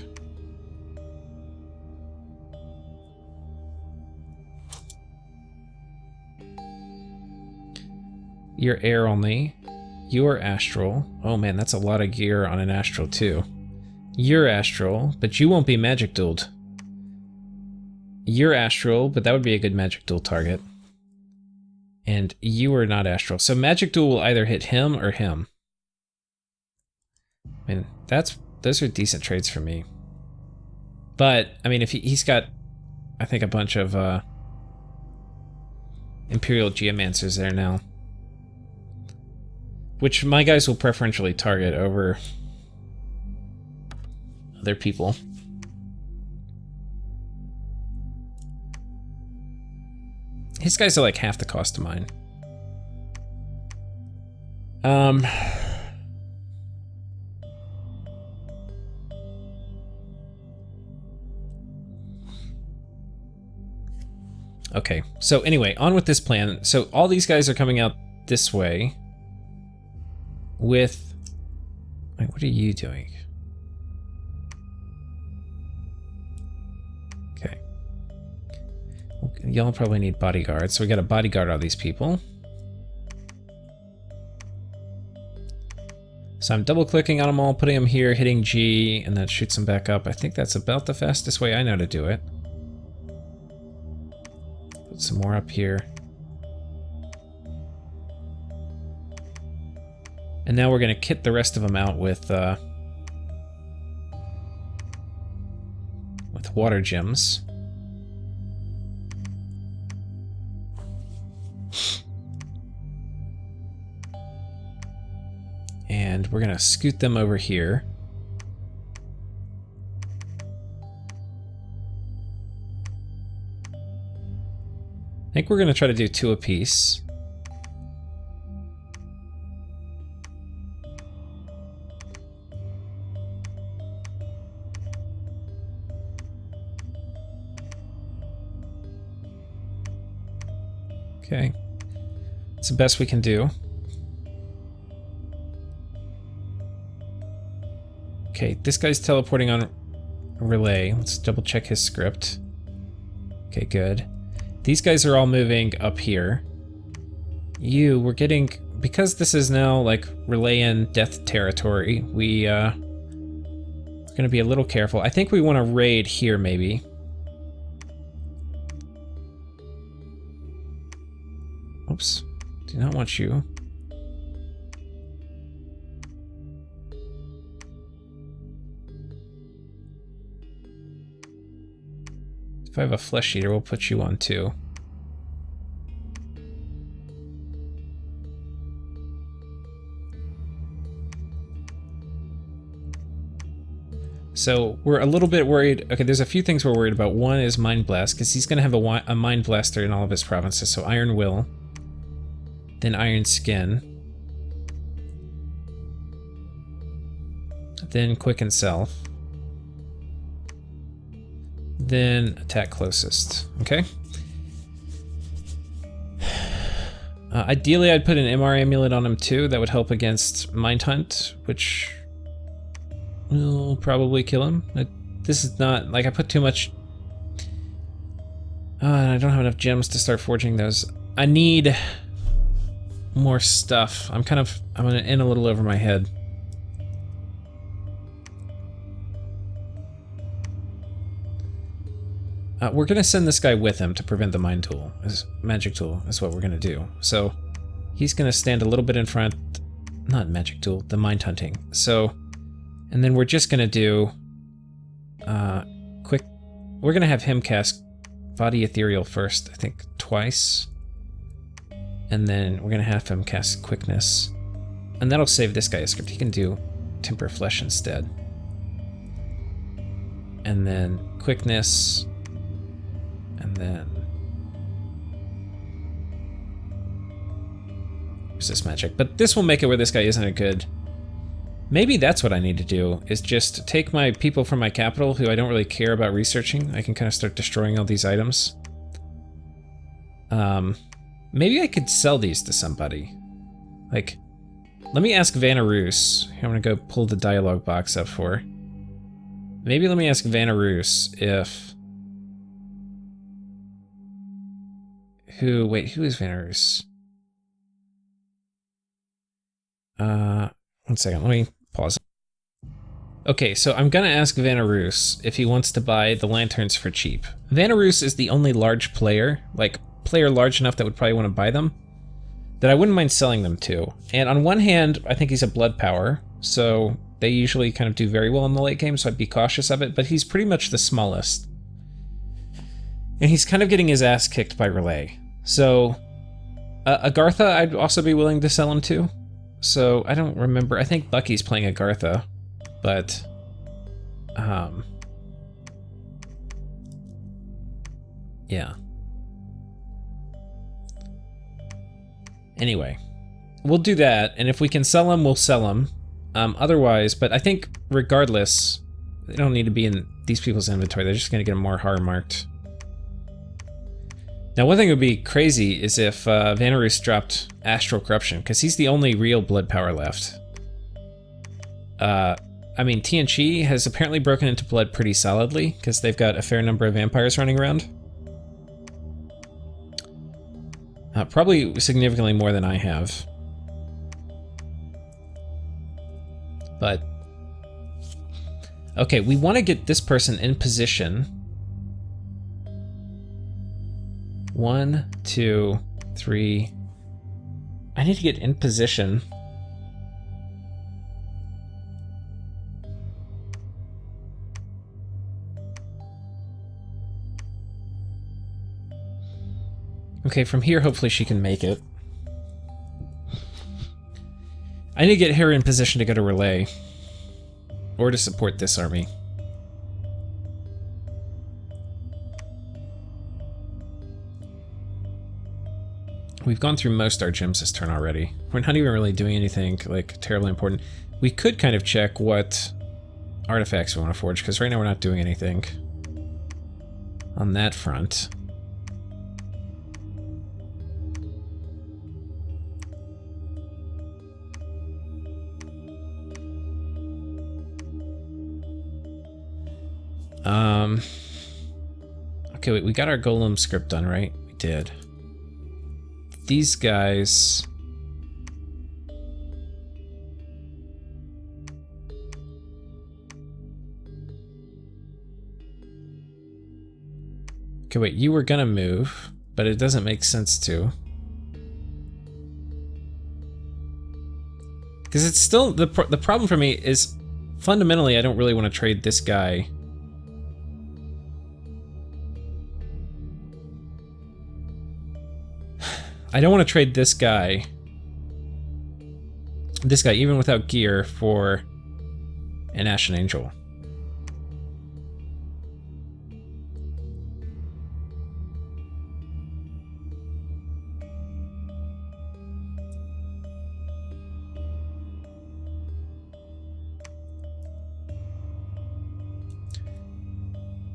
You're air only. You're astral. Oh man, that's a lot of gear on an astral too. You're astral, but you won't be magic dueled. You're astral, but that would be a good magic duel target. And you are not astral. So magic duel will either hit him or him. I mean, those are decent trades for me. But, I mean, if he's got, I think, a bunch of Imperial Geomancers there now. Which my guys will preferentially target over other people. His guys are like half the cost of mine. Okay, so anyway, on with this plan. So all these guys are coming out this way with... Wait, what are you doing? Okay. Y'all probably need bodyguards, so we got a bodyguard all these people. So I'm double clicking on them all, putting them here, hitting G, and that shoots them back up. I think that's about the fastest way I know to do it. Put some more up here. And now we're going to kit the rest of them out with water gems. And we're going to scoot them over here. I think we're going to try to do 2 apiece. Okay. It's the best we can do. Okay, this guy's teleporting on Rlyeh. Let's double check his script. Okay, good. These guys are all moving up here. We're getting... Because this is now, like, Rlyeh death territory, we're gonna be a little careful. I think we want to raid here, maybe. Oops. Do not want you. If I have a flesh eater, we'll put you on too. So we're a little bit worried. Okay, there's a few things we're worried about. One is Mind Blast, because he's going to have a Mind Blaster in all of his provinces. So Iron Will, then Iron Skin, then Quicken Self, then Attack Closest. Okay. Ideally, I'd put an MR amulet on him too. That would help against Mind Hunt, which will probably kill him. This is not like I put too much. I don't have enough gems to start forging those. I need more stuff. I'm in a little over my head. We're gonna send this guy with him to prevent the Mind Tool. Magic Tool is what we're gonna do. So he's gonna stand a little bit in front. Not Magic Tool, the Mind Hunting. So, and then we're just gonna do quick. We're gonna have him cast Body Ethereal first, I think twice. And then we're gonna have him cast Quickness. And that'll save this guy a script. He can do Temper Flesh instead. And then Quickness. And then resist magic. But this will make it where this guy isn't a good. Maybe that's what I need to do, is just take my people from my capital who I don't really care about researching. I can kind of start destroying all these items. Maybe I could sell these to somebody. Like, let me ask Vanarus. I'm gonna go pull the dialogue box up for. Maybe let me ask Vanarus if... Who is Vanarus? One second, let me pause. Okay, so I'm gonna ask Vanarus if he wants to buy the lanterns for cheap. Vanarus is the only large player, like player large enough that would probably want to buy them, that I wouldn't mind selling them to. And on one hand, I think he's a blood power, so they usually kind of do very well in the late game, so I'd be cautious of it, but he's pretty much the smallest. And he's kind of getting his ass kicked by Rlyeh. So, Agartha I'd also be willing to sell him to. So, I don't remember. I think Bucky's playing Agartha, but... yeah. Anyway, we'll do that, and if we can sell him, we'll sell him. Otherwise, but I think regardless, they don't need to be in these people's inventory. They're just going to get them more hard marked. Now, one thing that would be crazy is if Vanarus dropped Astral Corruption, because he's the only real blood power left. I mean, TNG has apparently broken into blood pretty solidly, because they've got a fair number of vampires running around. Probably significantly more than I have. But okay, we want to get this person in position. 1, 2, 3. I need to get in position. Okay, from here, hopefully she can make it. I need to get her in position to go to Rlyeh. Or to support this army. We've gone through most our gyms this turn already. We're not even really doing anything, like, terribly important. We could kind of check what artifacts we want to forge, because right now we're not doing anything on that front. Okay, wait, we got our golem script done, right? We did. These guys... Okay, wait, you were gonna move, but it doesn't make sense to. Because it's still... The problem for me is, fundamentally, I don't really want to trade this guy. I don't want to trade this guy, even without gear, for an Ashen Angel.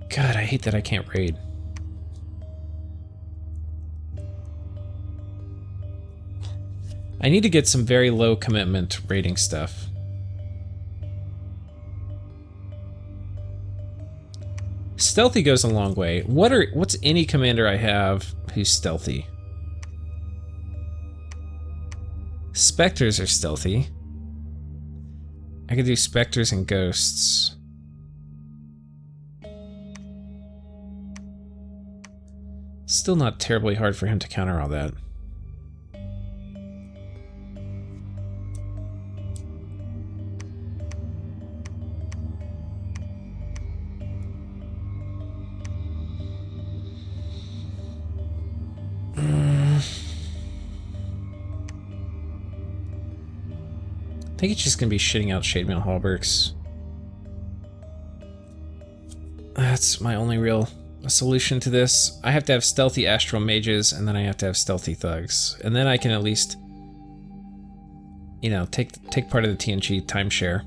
God, I hate that I can't raid. I need to get some very low commitment raiding stuff. Stealthy goes a long way. What's any commander I have who's stealthy? Spectres are stealthy. I could do specters and ghosts. Still not terribly hard for him to counter all that. I think it's just gonna be shitting out Shade Mail Hallbergs. That's my only real solution to this. I have to have stealthy Astral Mages, and then I have to have stealthy Thugs. And then I can at least, you know, take part of the TNG timeshare.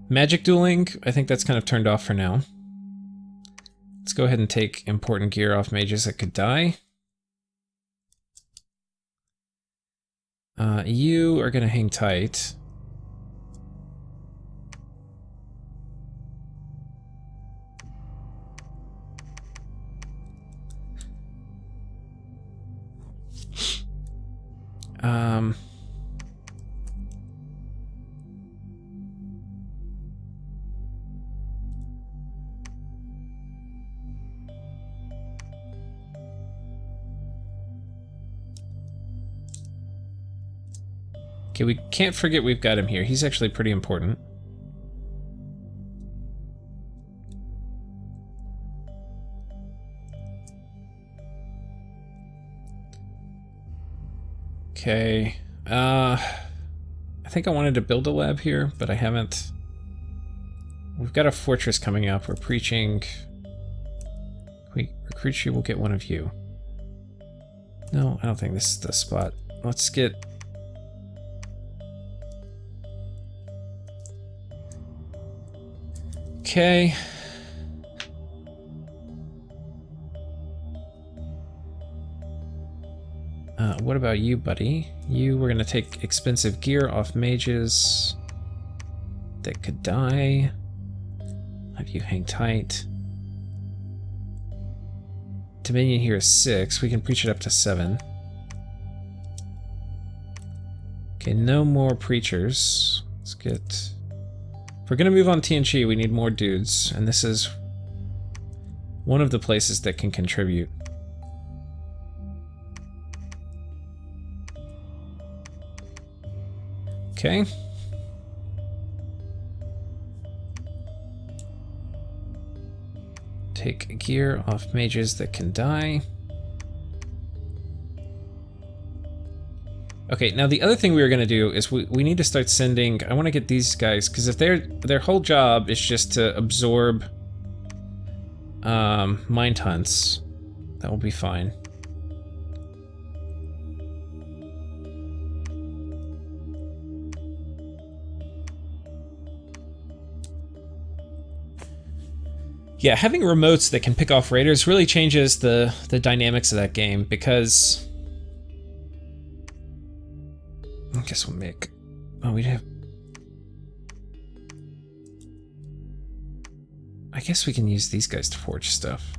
Magic dueling, I think that's kind of turned off for now. Let's go ahead and take important gear off mages that could die. You are gonna hang tight. Okay, we can't forget we've got him here. He's actually pretty important. Okay, I think I wanted to build a lab here, but I haven't. We've got a fortress coming up. We're preaching. We recruit you, we'll get one of you. No, I don't think this is the spot. Let's get... Okay. What about you, buddy? You were gonna take expensive gear off mages that could die. Have you hang tight. Dominion here is 6. We can preach it up to 7. Okay, no more preachers. Let's get... If we're gonna move on TNG, we need more dudes, and this is one of the places that can contribute. Okay. Take gear off mages that can die. Okay, now the other thing we were gonna do is we need to start sending... I want to get these guys, because if their whole job is just to absorb mind hunts, that will be fine. Yeah, having remotes that can pick off raiders really changes the dynamics of that game, because... I guess we'll make... Oh, we'd have... I guess we can use these guys to forge stuff.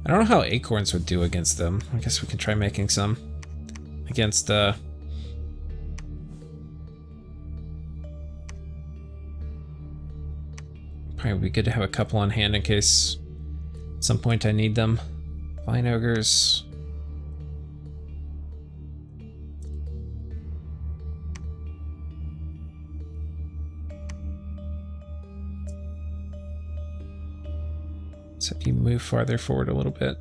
I don't know how acorns would do against them. I guess we can try making some against, probably would be good to have a couple on hand in case at some point I need them. Vine ogres. So if you move farther forward a little bit.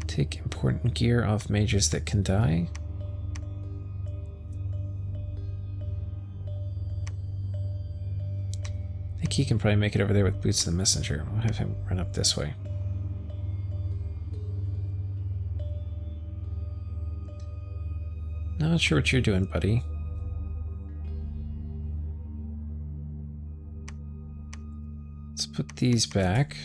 Take important gear off mages that can die. I think he can probably make it over there with Boots the Messenger. I'll have him run up this way. Not sure what you're doing, buddy. Let's put these back.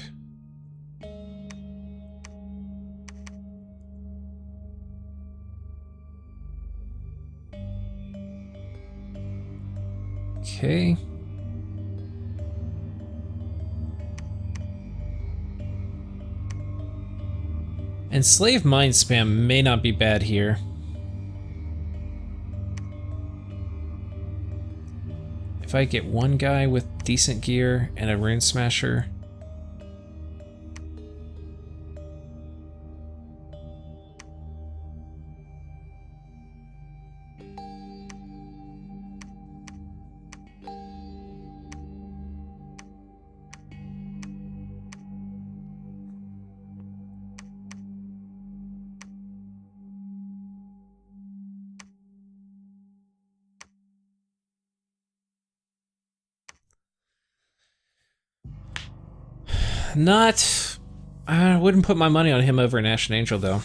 Okay. Enslaved mind spam may not be bad here. If I get one guy with decent gear and a rune smasher. Not... I wouldn't put my money on him over an Ashen Angel, though.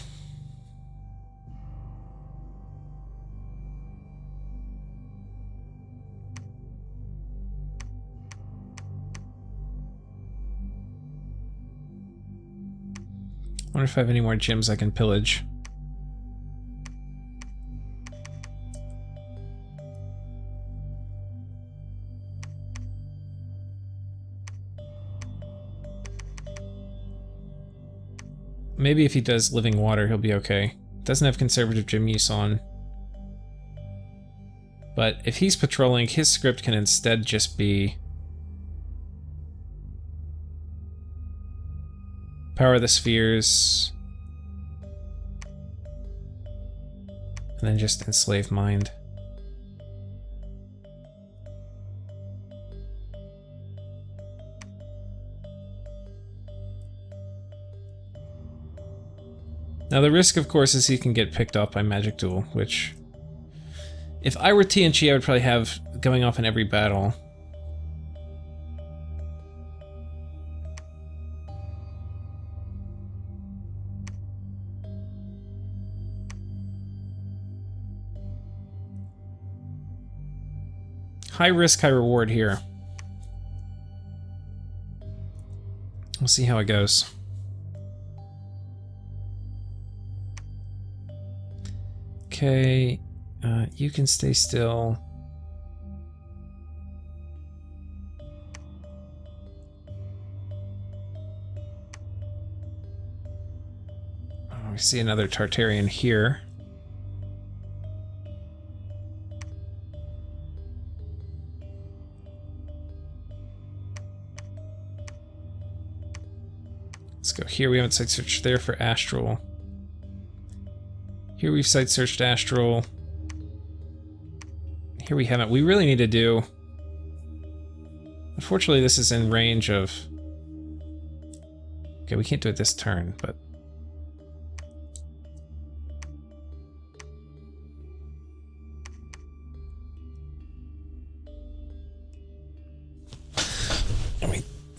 Wonder if I have any more gems I can pillage. Maybe if he does Living Water, he'll be okay. Doesn't have Conservative Gem use on. But if he's patrolling, his script can instead just be... Power the Spheres. And then just Enslave Mind. Now the risk, of course, is he can get picked up by Magic Duel, which... If I were TNG, I would probably have going off in every battle. High risk, high reward here. We'll see how it goes. Okay, you can stay still. see another Tartarian here. Let's go here. We haven't site searched there for Astral. Here we've site searched Astral. Here we haven't. We really need to do... Unfortunately, this is in range of... Okay, we can't do it this turn, but...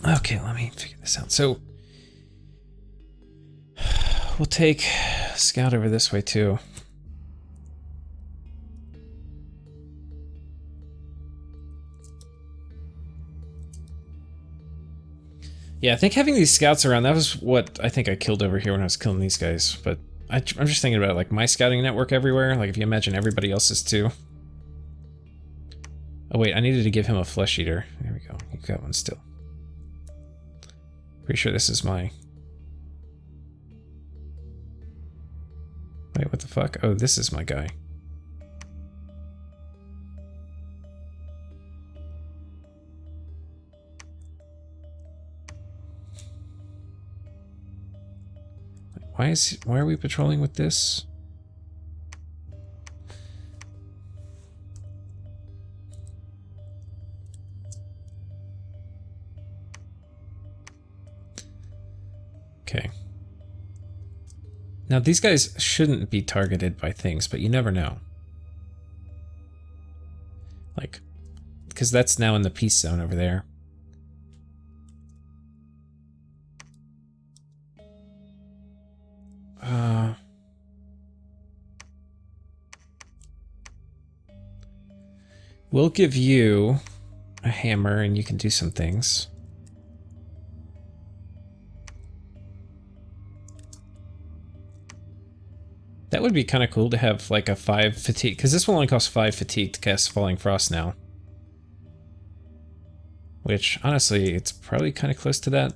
Okay, let me figure this out. So... We'll take Scout over this way, too. Yeah, I think having these scouts around, that was what I think I killed over here when I was killing these guys. But I'm just thinking about, like, my scouting network everywhere. Like, if you imagine everybody else's, too. Oh, wait, I needed to give him a flesh eater. There we go. You got one still. Pretty sure this is my... Wait, what the fuck? Oh, this is my guy. Why are we patrolling with this? Okay. Now, these guys shouldn't be targeted by things, but you never know. Like, because that's now in the peace zone over there. We'll give you a hammer and you can do some things. That would be kind of cool to have like a 5 fatigue, because this will only cost 5 fatigue to cast Falling Frost now. Which, honestly, it's probably kind of close to that.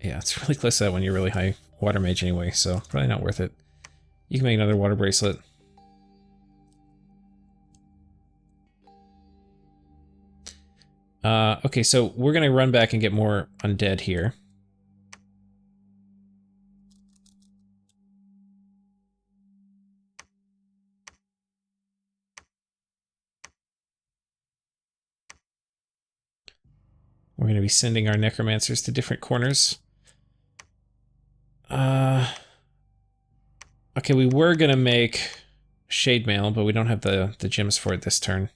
Yeah, it's really close to that when you're really high water mage anyway, so probably not worth it. You can make another water bracelet. Okay, so we're gonna run back and get more undead here. We're gonna be sending our necromancers to different corners. Okay, we were gonna make Shade Mail, but we don't have the gems for it this turn.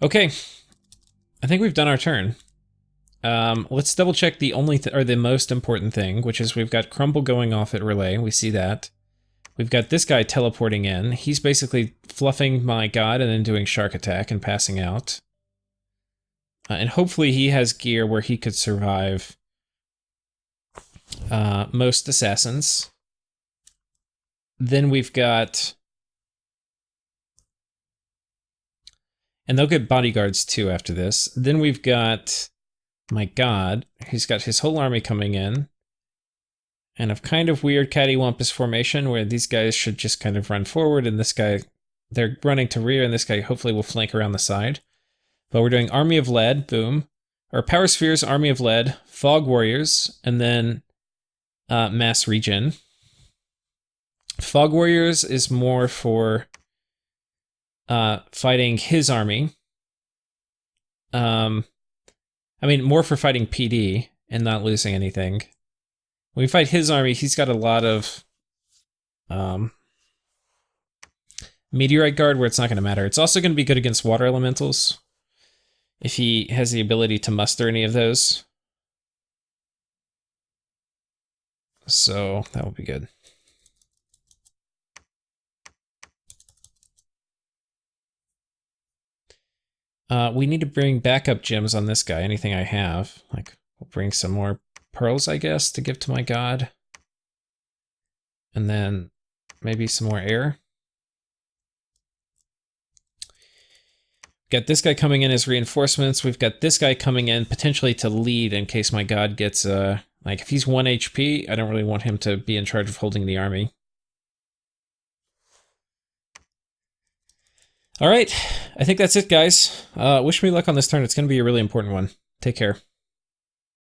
Okay, I think we've done our turn. Let's double check the only or the most important thing, which is we've got Crumble going off at Rlyeh. We see that. We've got this guy teleporting in. He's basically fluffing my god and then doing Shark Attack and passing out. And hopefully he has gear where he could survive most assassins. Then we've got... And they'll get bodyguards too after this. Then we've got my god. He's got his whole army coming in. And a kind of weird cattywampus formation where these guys should just kind of run forward and this guy, they're running to rear and this guy hopefully will flank around the side. But we're doing Army of Lead, boom. Or Power Spheres, Army of Lead, Fog Warriors, and then Mass Regen. Fog Warriors is more for fighting his army. I mean, more for fighting PD and not losing anything. When we fight his army, he's got a lot of Meteorite Guard where it's not going to matter. It's also going to be good against water elementals if he has the ability to muster any of those. So that will be good. We need to bring backup gems on this guy, anything I have. Like, we'll bring some more pearls, I guess, to give to my god. And then maybe some more air. Got this guy coming in as reinforcements. We've got this guy coming in potentially to lead in case my god gets, like, if he's 1 HP, I don't really want him to be in charge of holding the army. Alright, I think that's it, guys. Wish me luck on this turn. It's going to be a really important one. Take care.